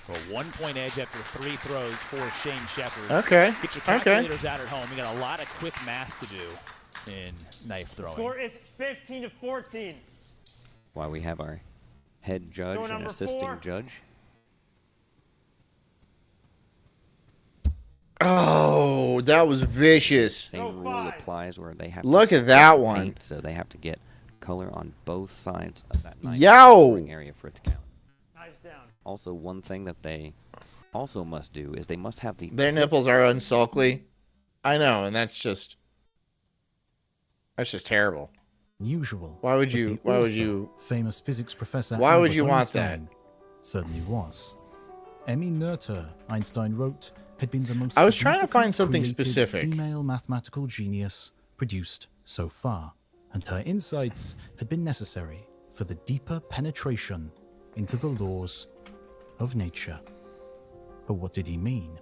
So 1 point edge after 3 throws for Shane Shepard. Okay. Get your calculators out at home. You got a lot of quick math to do in knife throwing. Score is 15 to 14. While we have our head judge and assisting 4. judge. Oh, that was vicious. Same rule applies where they have Look to at that split one. paint, so they have to get color on both sides of that knife. Yow! Area for it to count. Knives down. Also, one thing that they also must do is they must have the Their nipples are unsulkly. I know, and that's just terrible. Unusual. Why would but you- the why would author, you- famous physics professor Why would Albert you want that? Einstein certainly was. Emmy Noether, Einstein wrote, had been the most I was trying to find significant something creative specific. female mathematical genius produced so far, and her insights had been necessary for the deeper penetration into the laws of nature. But what did he mean?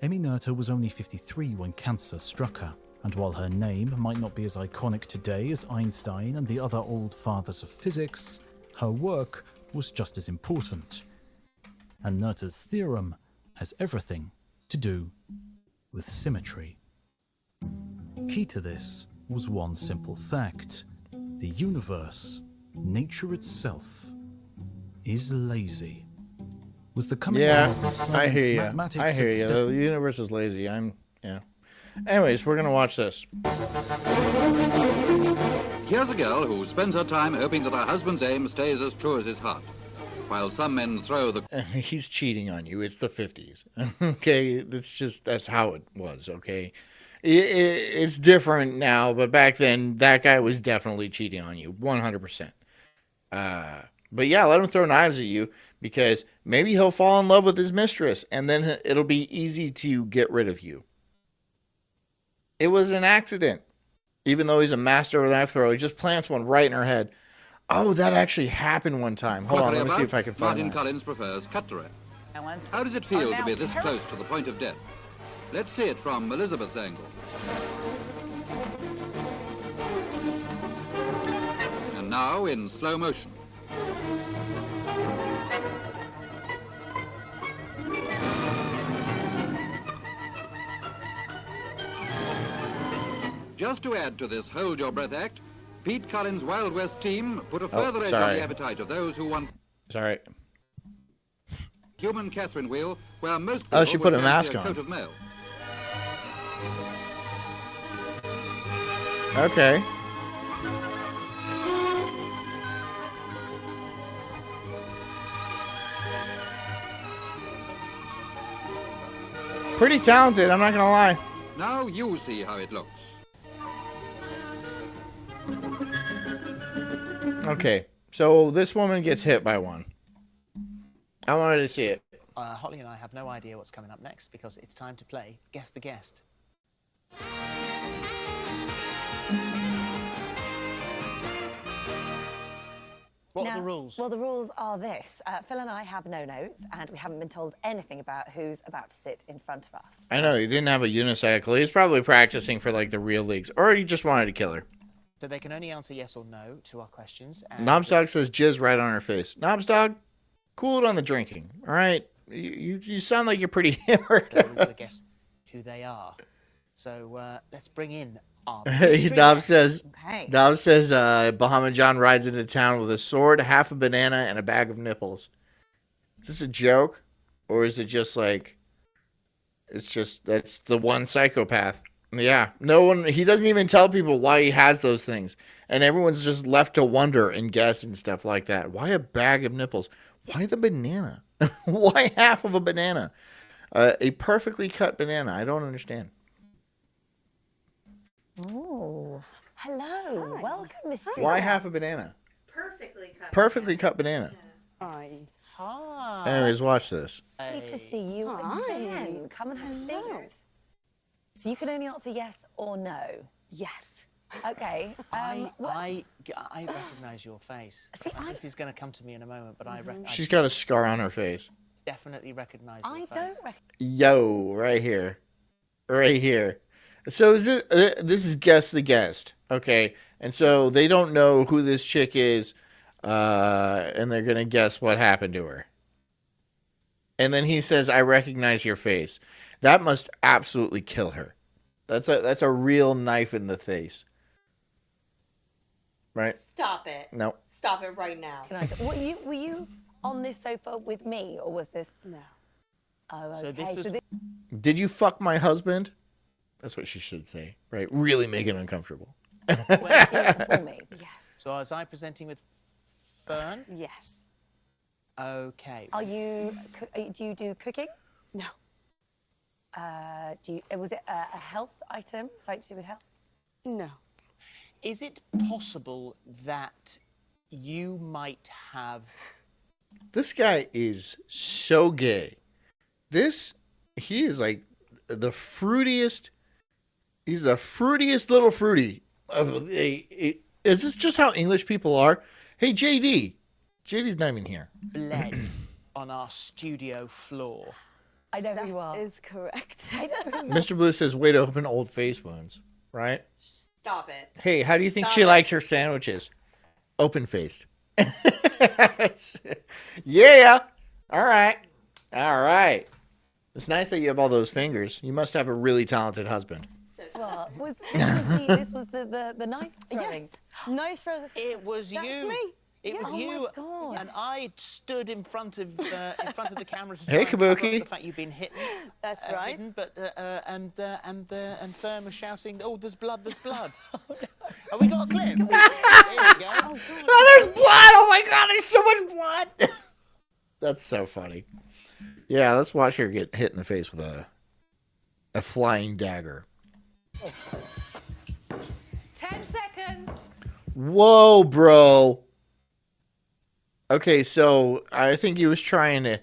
Emmy Noether was only 53 when cancer struck her, and while her name might not be as iconic today as Einstein and the other old fathers of physics, her work was just as important. And Noether's theorem has everything to do with symmetry. Key to this was one simple fact. The universe, nature itself, is lazy. With the coming Yeah, of I science, hear you. mathematics, I hear and you. step- The universe is lazy. Yeah. Anyways, we're gonna watch this. Here's a girl who spends her time hoping that her husband's aim stays as true as his heart. While some men throw the He's cheating on you. It's the 50s. Okay, that's how it was. Okay, it's different now, but back then that guy was definitely cheating on you, 100%. But yeah, let him throw knives at you because maybe he'll fall in love with his mistress, and then it'll be easy to get rid of you. It was an accident. Even though he's a master of knife throw, he just plants one right in her head. Oh, that actually happened one time. Hold on, let me see if I can find Martin that. Collins prefers cutlery. How does it feel to be this close to the point of death? Let's see it from Elizabeth's angle. Now in slow motion. Just to add to this hold your breath act, Pete Cullen's Wild West team put a further edge on the appetite of those who want Sorry. human Catherine wheel, where most Oh, people she would put a fancy mask on. coat of mail. Okay. Pretty talented, I'm not gonna lie. Now you see how it looks. Okay, so this woman gets hit by one. I wanted to see it. Holly and I have no idea what's coming up next because it's time to play Guess the Guest. What are the rules? Well, the rules are this. Phil and I have no notes, and we haven't been told anything about who's about to sit in front of us. I know, he didn't have a unicycle. He's probably practicing for, like, the real leagues. Or he just wanted to kill her. So they can only answer yes or no to our questions. And Knobsdog says jizz right on her face. Knobsdog, cool it on the drinking, all right? You sound like you're pretty hammered. we've got to guess who they are. So let's bring in our Dobbs says, Okay. Dobbs says Bahama John rides into town with a sword, half a banana, and a bag of nipples. Is this a joke? Or is it just like, that's the one psychopath? Yeah, no one, he doesn't even tell people why he has those things. And everyone's just left to wonder and guess and stuff like that. Why a bag of nipples? Why the banana? Why half of a banana? A perfectly cut banana. I don't understand. Oh, hello. Hi. Welcome, Mr. Why half a banana? Perfectly cut. Perfectly cut banana. Hi. Anyways, watch this. Lovely to see you again. Come and have a seat. So you can only answer yes or no. Yes. Okay. I recognise your face. See, this is going to come to me in a moment, but I She's got a scar on her face. definitely recognise your I face. don't recognize. Yo, right here. Right here. So is it, this is Guess the Guest, okay? And so they don't know who this chick is, and they're going to guess what happened to her. And then he says, I recognize your face. That must absolutely kill her. That's a real knife in the face. Right? Stop it. No. Stop it right now. Can I? Were you on this sofa with me, or was this? No. Oh, okay. So this was- Did you fuck my husband? That's what she should say, right? Really make it uncomfortable. for me. Yes. So was I presenting with Fern? Yes. Okay. Are you? Do you do cooking? No. Was it a health item? Something to do with health? No. Is it possible that you might have... This guy is so gay. He is like the fruitiest. He's the fruitiest little fruity. Is this just how English people are? Hey, JD. JD's not even here. bled on our studio floor? I know who you are. That is correct. I know who you Mr. Blue says, way to open old face wounds, right? Stop it. Hey, how do you think Stop she it. likes her sandwiches? Open faced. Yeah. All right. All right. It's nice that you have all those fingers. You must have a really talented husband. Well, this was the knife throwing. Yes. No further. It was That's you. me. It was Oh you. my God. And I stood in front of the camera to Hey, try and cover up Kabuki. the fact you've been hidden. That's right. Hidden, but and Fern was shouting, "Oh, there's blood! There's blood!" Oh, no. Have we got a clip? Here we go. Oh, there's blood! Oh my God, there's so much blood! That's so funny. Yeah, let's watch her get hit in the face with a flying dagger. 10 seconds. Whoa, bro. Okay, so I think he was trying to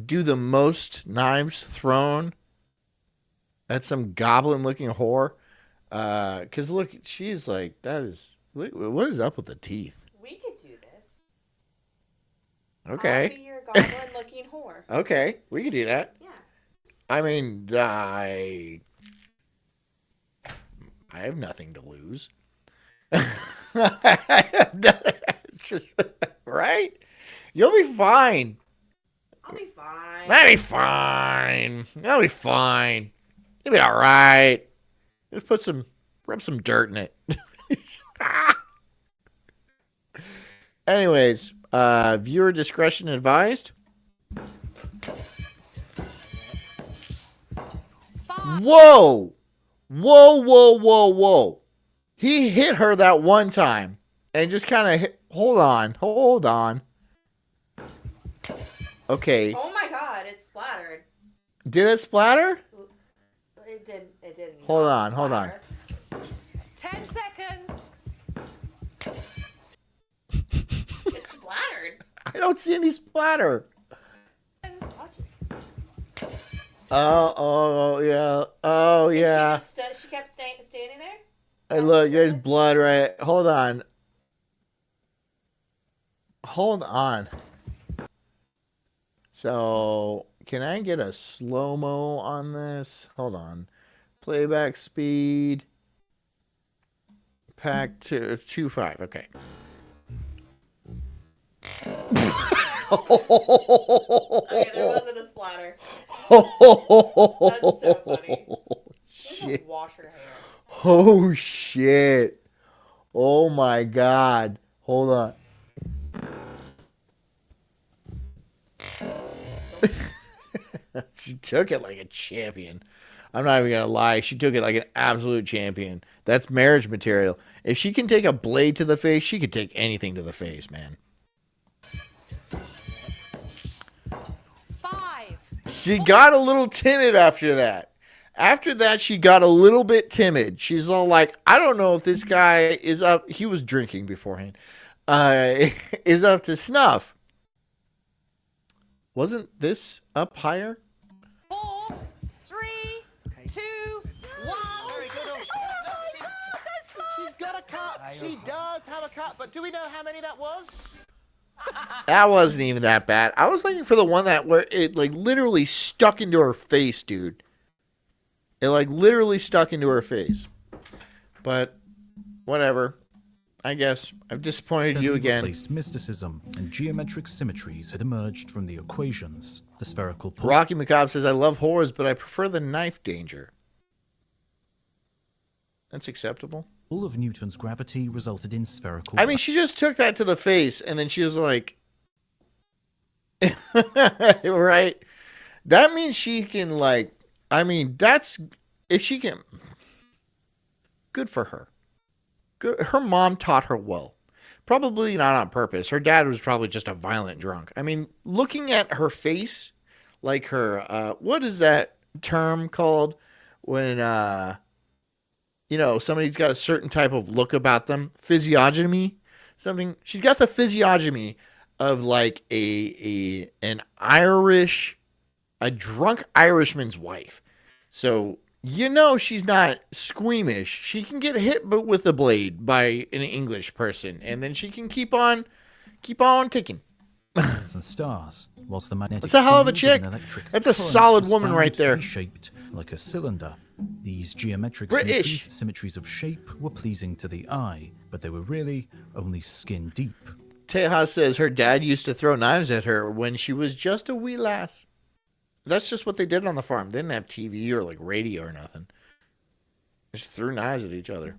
do the most knives thrown at some goblin-looking whore. Because look, she's like, look, what is up with the teeth? We could do this. I'll Okay. be your goblin-looking whore. Okay, we can do that. Yeah. I mean, I have nothing to lose. It's just right. You'll be fine. I'll be fine. That'll be fine. That'll be fine. You'll be all right. Just rub some dirt in it. Anyways, viewer discretion advised. Whoa! Whoa, whoa, whoa, whoa. He hit her that one time and just kind of hold on. Okay. Oh my god, it splattered. Did it splatter? It did. Hold on. 10 seconds. It splattered. I don't see any splatter. Oh, yeah. Oh, yeah. She kept standing there? Hey, look, there's blood right. Hold on. So, can I get a slow-mo on this? Hold on. Playback speed. Pack 2.5. Okay. Okay, there wasn't a splatter. That's so funny. Shit. Wash her hair. Oh, shit. Oh, my God. Hold on. She took it like a champion. I'm not even going to lie. She took it like an absolute champion. That's marriage material. If she can take a blade to the face, she could take anything to the face, man. 5. She got a little timid after that. After that, she got a little bit timid. She's all like, I don't know if this guy is up. He was drinking beforehand. Is up to snuff. Wasn't this up higher? 4, 3, 2, 1. Very good. She's got a cut. She does have a cut, but do we know how many that was? That wasn't even that bad. I was looking for the one where it like literally stuck into her face, dude. It like literally stuck into her face. But whatever. I guess I've disappointed you again. Replaced mysticism and geometric symmetries had emerged from the equations. The spherical Rocky Macabre says, I love horrors, but I prefer the knife danger. That's acceptable. All of Newton's gravity resulted in spherical... I mean, she just took that to the face, and then she was like... right? That means she can, like... I mean, that's... If she can... Good for her. Good. Her mom taught her well. Probably not on purpose. Her dad was probably just a violent drunk. I mean, looking at her face, like her... what is that term called? When... you know, somebody's got a certain type of look about them. Physiognomy. Something. She's got the physiognomy of like a drunk Irishman's wife. So, you know, she's not squeamish. She can get hit with a blade by an English person, and then she can keep on ticking. and stars, whilst the magnetic That's a hell of a field chick. an electric That's a current solid was woman found right to there. be shaped like a cylinder. These geometric British. symmetries of shape were pleasing to the eye, but they were really only skin deep. Tejas says her dad used to throw knives at her when she was just a wee lass. That's just what they did on the farm. They didn't have TV or like radio or nothing. Just threw knives at each other.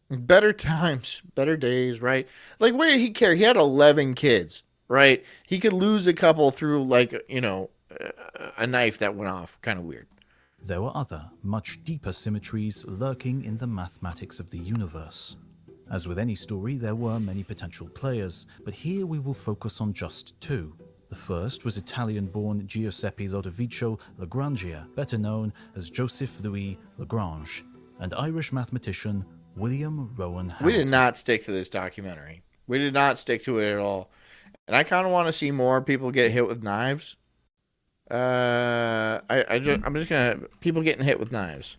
Better times, better days, right? Like, what did he care? He had 11 kids, right? He could lose a couple through, like, you know, a knife that went off. Kind of weird. There were other, much deeper symmetries lurking in the mathematics of the universe. As with any story, there were many potential players, but here we will focus on just two. The first was Italian-born Giuseppe Lodovico Lagrangia, better known as Joseph Louis Lagrange, and Irish mathematician William Rowan Hamilton. We did not stick to this documentary. We did not stick to it at all. And I kind of want to see more people get hit with knives. I'm just gonna people getting hit with knives.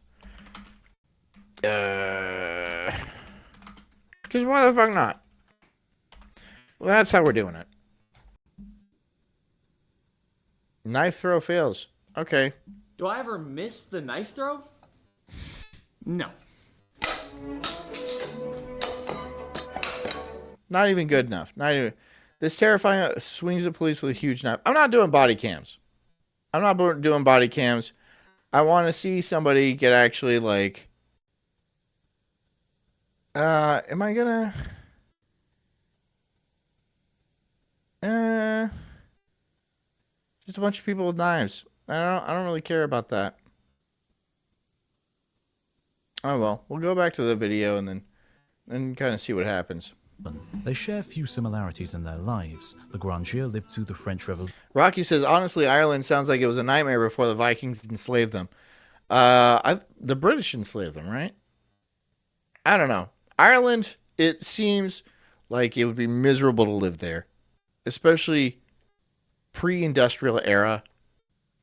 Because why the fuck not? Well, that's how we're doing it. Knife throw fails. Okay. Do I ever miss the knife throw? No. Not even good enough. Not even. This terrifying swings at police with a huge knife. I'm not doing body cams. I'm not doing body cams. I want to see somebody get actually like. Am I gonna? Just a bunch of people with knives. I don't really care about that. Oh well, we'll go back to the video and then kind of see what happens. They share few similarities in their lives. The Grangier lived through the French Revolution. Rocky says, honestly, Ireland sounds like it was a nightmare before the Vikings enslaved them. The British enslaved them, right? I don't know. Ireland, it seems like it would be miserable to live there, especially pre-industrial era.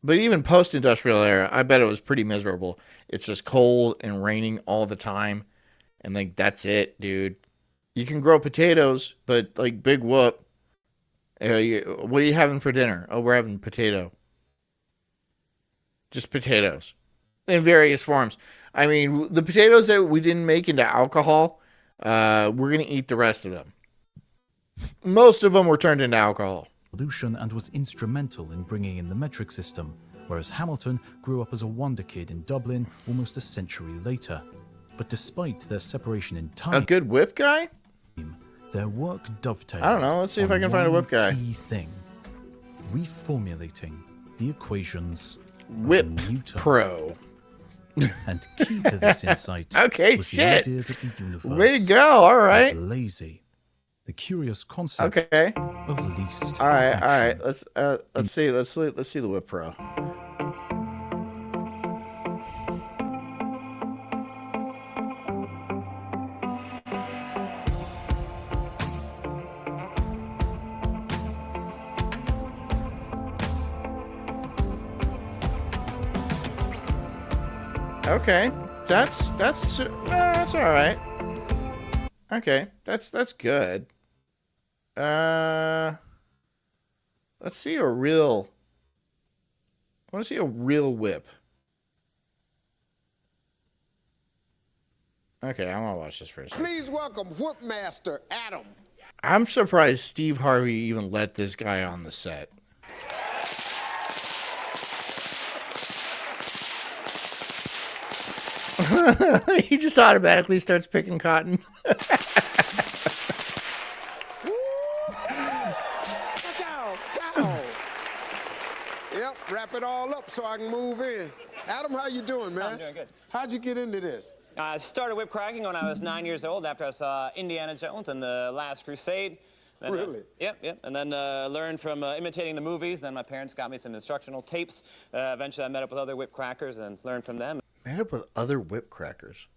But even post-industrial era, I bet it was pretty miserable. It's just cold and raining all the time. And like, that's it, dude. You can grow potatoes, but like, big whoop. What are you having for dinner? Oh, we're having potato. Just potatoes. In various forms. I mean, the potatoes that we didn't make into alcohol, we're going to eat the rest of them. Most of them were turned into alcohol. And was instrumental in bringing in the metric system, whereas Hamilton grew up as a wonder kid in Dublin almost a century later. But despite their separation in time, a good whip guy? Their work dovetailed. I don't know. Let's see if I can find a whip guy. Key thing: reformulating the equations. Whip Pro. And key to this insight okay, was shit. the idea that the universe way to go. All right. was lazy. The curious concept okay. of least. All right. Let's see the Whip Pro. Okay, that's all right. Okay, that's good. Let's see a real. I want to see a real whip. Okay, I want to watch this first. Please welcome Whipmaster Adam. I'm surprised Steve Harvey even let this guy on the set. He just automatically starts picking cotton. Yep, wrap it all up so I can move in. Adam, how you doing, man? I'm doing good. How'd you get into this? I started whip cracking when I was 9 years old after I saw Indiana Jones and the Last Crusade. Then, really? Yep. And then learned from imitating the movies. Then my parents got me some instructional tapes. Eventually I met up with other whip crackers and learned from them. Met up with other whip crackers?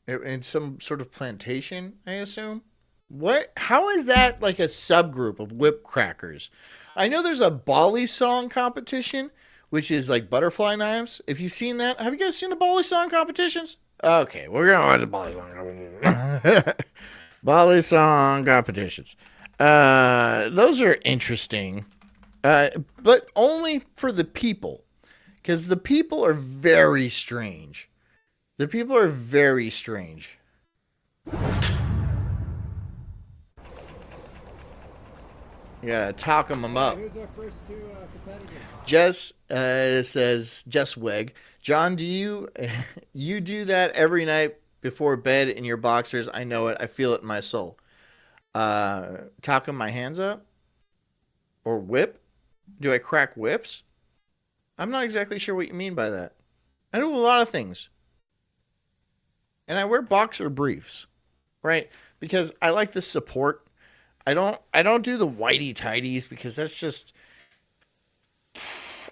In some sort of plantation, I assume? What? How is that like a subgroup of whip crackers? I know there's a Bali song competition, which is like butterfly knives. If you've seen that, have you guys seen the Bali song competitions? Okay, we're gonna watch the Bali song competitions. Bali song competitions. Those are interesting, but only for the people, because the people are very strange. The people are very strange. You gotta talk them up. Who's our first two competitors? Jess says, Jess Weg. John, do you do that every night before bed in your boxers? I know it. I feel it in my soul. Talking my hands up? Or whip? Do I crack whips? I'm not exactly sure what you mean by that. I do a lot of things. And I wear boxer briefs, right? Because I like the support. I don't do the whitey tighties because that's just,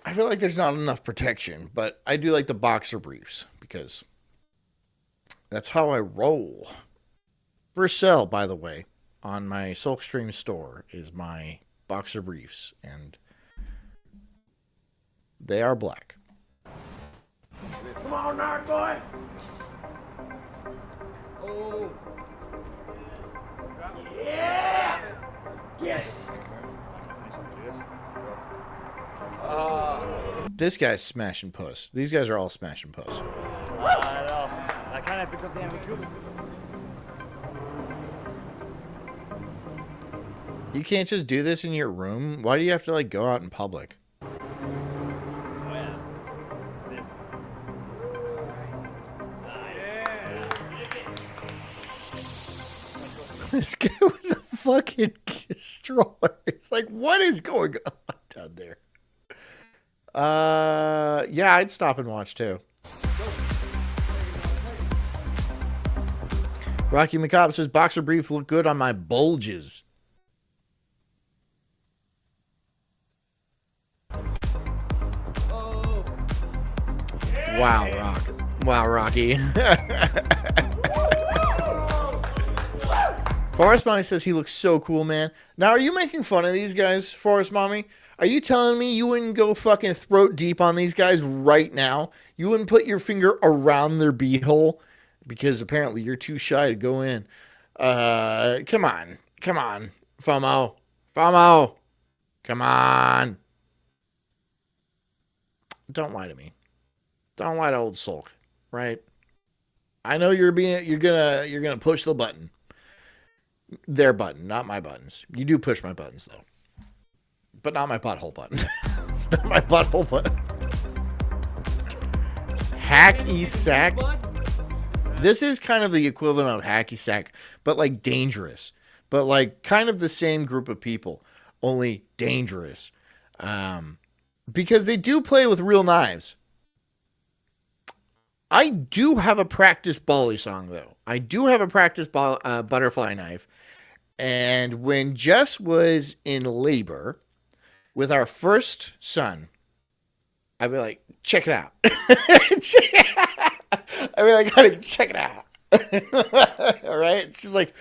I feel like there's not enough protection, but I do like the boxer briefs because that's how I roll. For sale, by the way, on my Sulk Stream store is my boxer briefs, and they are black. Come on, nerd boy. Oh. Yeah. Get it. This guy's smashing puss. These guys are all smashing puss. I know. I kind of picked up the end. You can't just do this in your room? Why do you have to, like, go out in public? This guy with the fucking stroller. It's like, what is going on down there? Yeah, I'd stop and watch too. Rocky McCobb says boxer brief look good on my bulges. Wow, Rocky. Forest Mommy says he looks so cool, man. Now, are you making fun of these guys, Forest Mommy? Are you telling me you wouldn't go fucking throat deep on these guys right now? You wouldn't put your finger around their beehole? Because apparently you're too shy to go in. Come on. FOMO. Come on. Don't lie to me. Don't lie to old Sulk, right? I know you're gonna push the button. Their button, not my buttons. You do push my buttons though. But not my butthole button. It's not my butthole button. Hacky sack. This is kind of the equivalent of hacky sack, but like dangerous. But like kind of the same group of people, only dangerous. Because they do play with real knives. I do have a practice Bali song, though. I do have a practice butterfly knife. And when Jess was in labor with our first son, I'd be like, check it out. I mean, I gotta check it out. All right? She's like,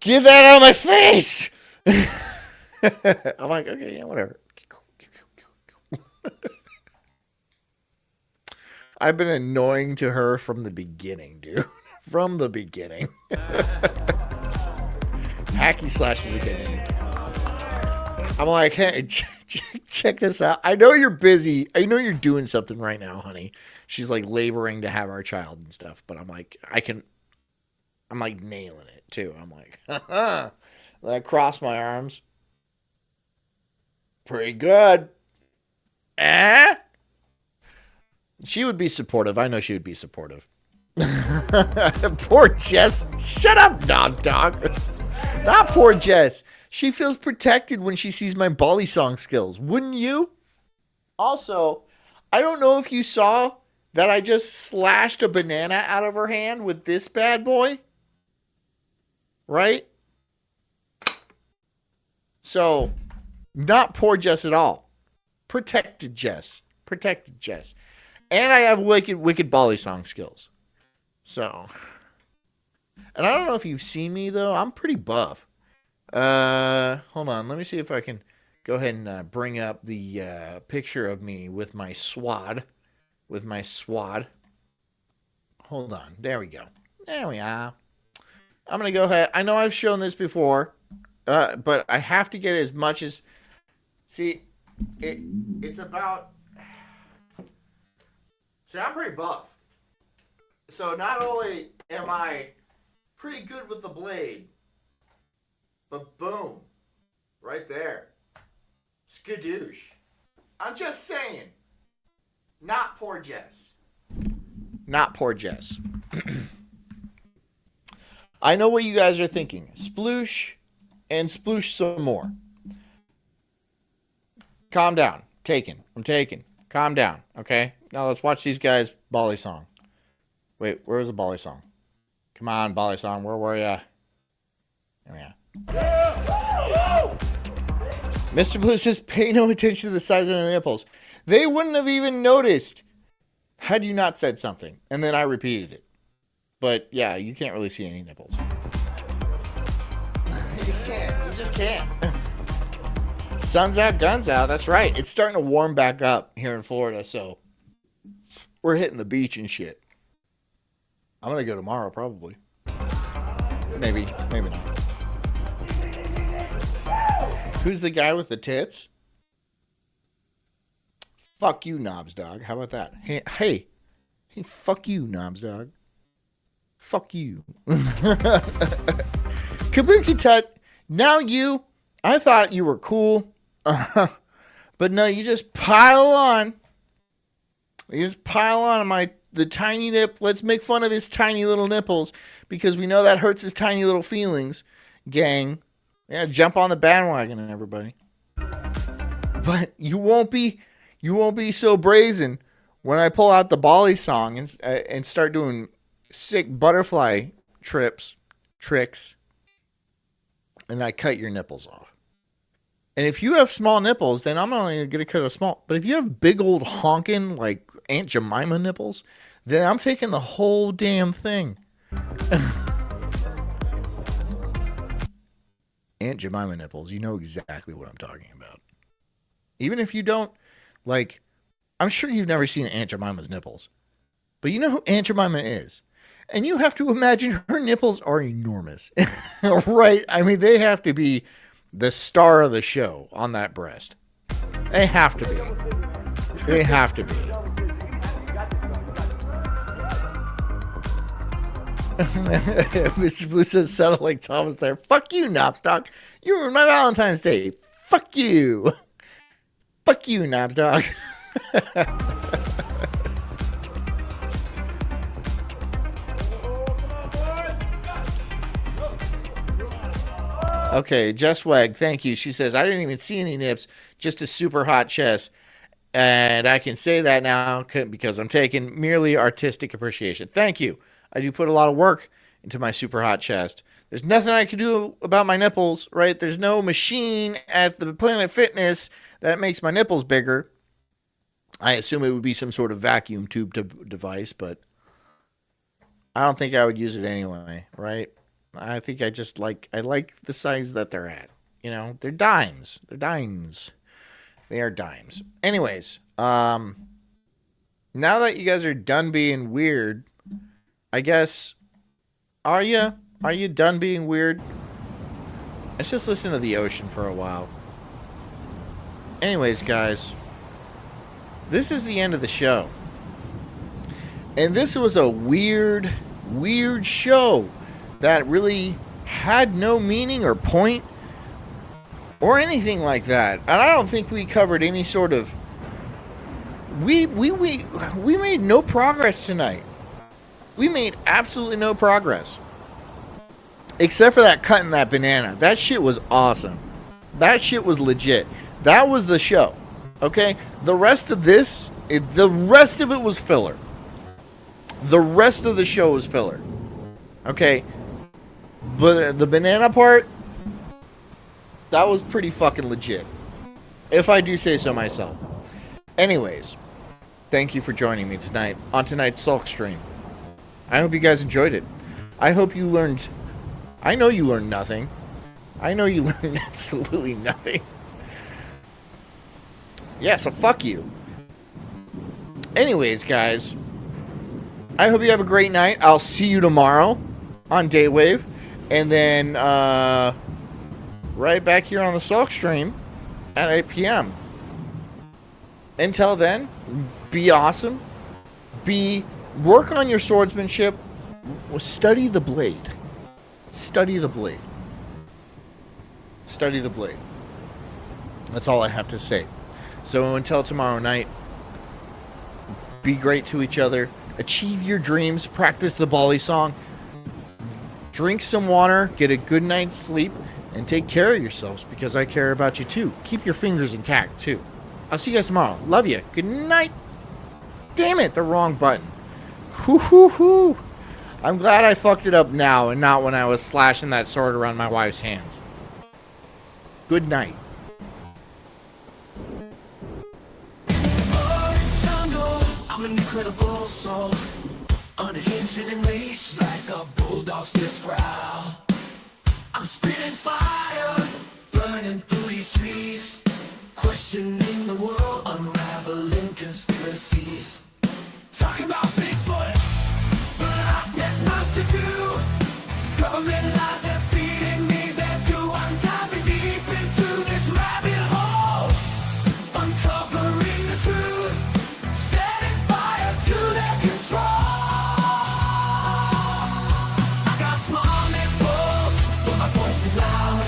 get that out of my face. I'm like, okay, yeah, whatever. I've been annoying to her from the beginning, dude. From the beginning. Hacky Slash is a good name. I'm like, hey, check this out. I know you're busy. I know you're doing something right now, honey. She's like laboring to have our child and stuff. But I'm like, I'm like nailing it too. I'm like, then I cross my arms. Pretty good. She would be supportive. I know she would be supportive. Poor Jess. Shut up, Knobs Dog. Not poor Jess. She feels protected when she sees my Bali song skills. Wouldn't you? Also, I don't know if you saw that I just slashed a banana out of her hand with this bad boy. Right? So, not poor Jess at all. Protected Jess. And I have wicked Bali song skills. So. And I don't know if you've seen me, though. I'm pretty buff. Hold on. Let me see if I can go ahead and bring up the picture of me with my swad. Hold on. There we go. There we are. I'm going to go ahead. I know I've shown this before, but I have to get as much as... See, it's about... See, I'm pretty buff. So not only am I pretty good with the blade, but boom, right there. Skadoosh. I'm just saying. Not poor Jess. I know what you guys are thinking. Sploosh and sploosh some more. Calm down. I'm taking. Calm down, okay? Now let's watch these guys' Bali song. Wait, where was the Bali song? Come on, Bali song, where were ya? There we are. Mr. Blue says, pay no attention to the size of the nipples. They wouldn't have even noticed had you not said something. And then I repeated it. But yeah, you can't really see any nipples. You can't. You just can't. Sun's out, guns out. That's right. It's starting to warm back up here in Florida, so we're hitting the beach and shit. I'm going to go tomorrow, probably. Maybe not. Who's the guy with the tits? Fuck you, Knobs Dog. How about that? Hey, fuck you, Knobs Dog. Fuck you. Kabuki Tut, now you I thought you were cool. But no, you just pile on. You just pile on the tiny nip. Let's make fun of his tiny little nipples because we know that hurts his tiny little feelings, gang. Yeah, jump on the bandwagon, everybody. But you won't be so brazen when I pull out the Bali song and start doing sick butterfly tricks, and I cut your nipples off. And if you have small nipples, then I'm only going to cut a small. But if you have big old honking, like Aunt Jemima nipples, then I'm taking the whole damn thing. Aunt Jemima nipples, you know exactly what I'm talking about. Even if you don't, like, I'm sure you've never seen Aunt Jemima's nipples. But you know who Aunt Jemima is. And you have to imagine her nipples are enormous. Right? I mean, they have to be the star of the show on that breast. They have to be. They have to be. Mr. Blue says, sounded like Thomas there. Fuck you, Knobstock. You ruined my Valentine's Day. Fuck you. Fuck you, Knobstock. Okay, Jess Wegg, thank you. She says, I didn't even see any nips, just a super hot chest. And I can say that now because I'm taking merely artistic appreciation. Thank you. I do put a lot of work into my super hot chest. There's nothing I can do about my nipples, right? There's no machine at the Planet Fitness that makes my nipples bigger. I assume it would be some sort of vacuum tube device, but I don't think I would use it anyway, right? I think I like the size that they're at. You know, they're dimes. They're dimes. They are dimes. Anyways, now that you guys are done being weird, I guess, are you done being weird? Let's just listen to the ocean for a while. Anyways, guys, this is the end of the show. And this was a weird show that really had no meaning or point or anything like that. And I don't think we covered any sort of... We made no progress tonight. We made absolutely no progress. Except for that cutting that banana. That shit was awesome. That shit was legit. That was the show. Okay? The rest of this, the rest of it was filler. The rest of the show was filler. Okay? But the banana part, that was pretty fucking legit. If I do say so myself. Anyways, thank you for joining me tonight on tonight's Sulk stream. I hope you guys enjoyed it. I hope you learned... I know you learned nothing. I know you learned absolutely nothing. Yeah, so fuck you. Anyways, guys, I hope you have a great night. I'll see you tomorrow on Daywave. And then right back here on the Sulk stream at 8 p.m. Until then, be awesome. Work on your swordsmanship. Study the blade. Study the blade. Study the blade. That's all I have to say. So until tomorrow night, be great to each other. Achieve your dreams. Practice the Bali song. Drink some water. Get a good night's sleep. And take care of yourselves because I care about you too. Keep your fingers intact too. I'll see you guys tomorrow. Love you. Good night. Damn it, the wrong button. Hoo. I'm glad I fucked it up now and not when I was slashing that sword around my wife's hands. Good night. I'm an incredible soul, unhinged and enraged like a bulldog's fist growl. I'm spitting fire, burning through these trees, questioning the world, unraveling conspiracies. Talking about Bigfoot, but I've guess monster too. Government lies, they're feeding me their goo. I'm diving deep into this rabbit hole, uncovering the truth, setting fire to their control. I got small nipples, but my voice is loud.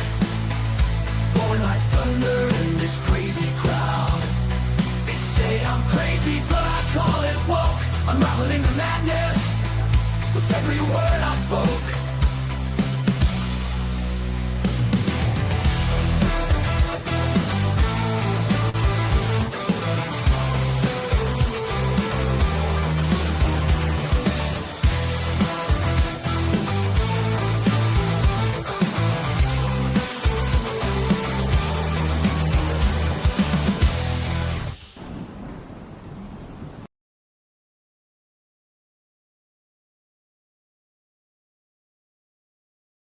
crazy, but I call it woke. Unraveling the madness with every word I spoke.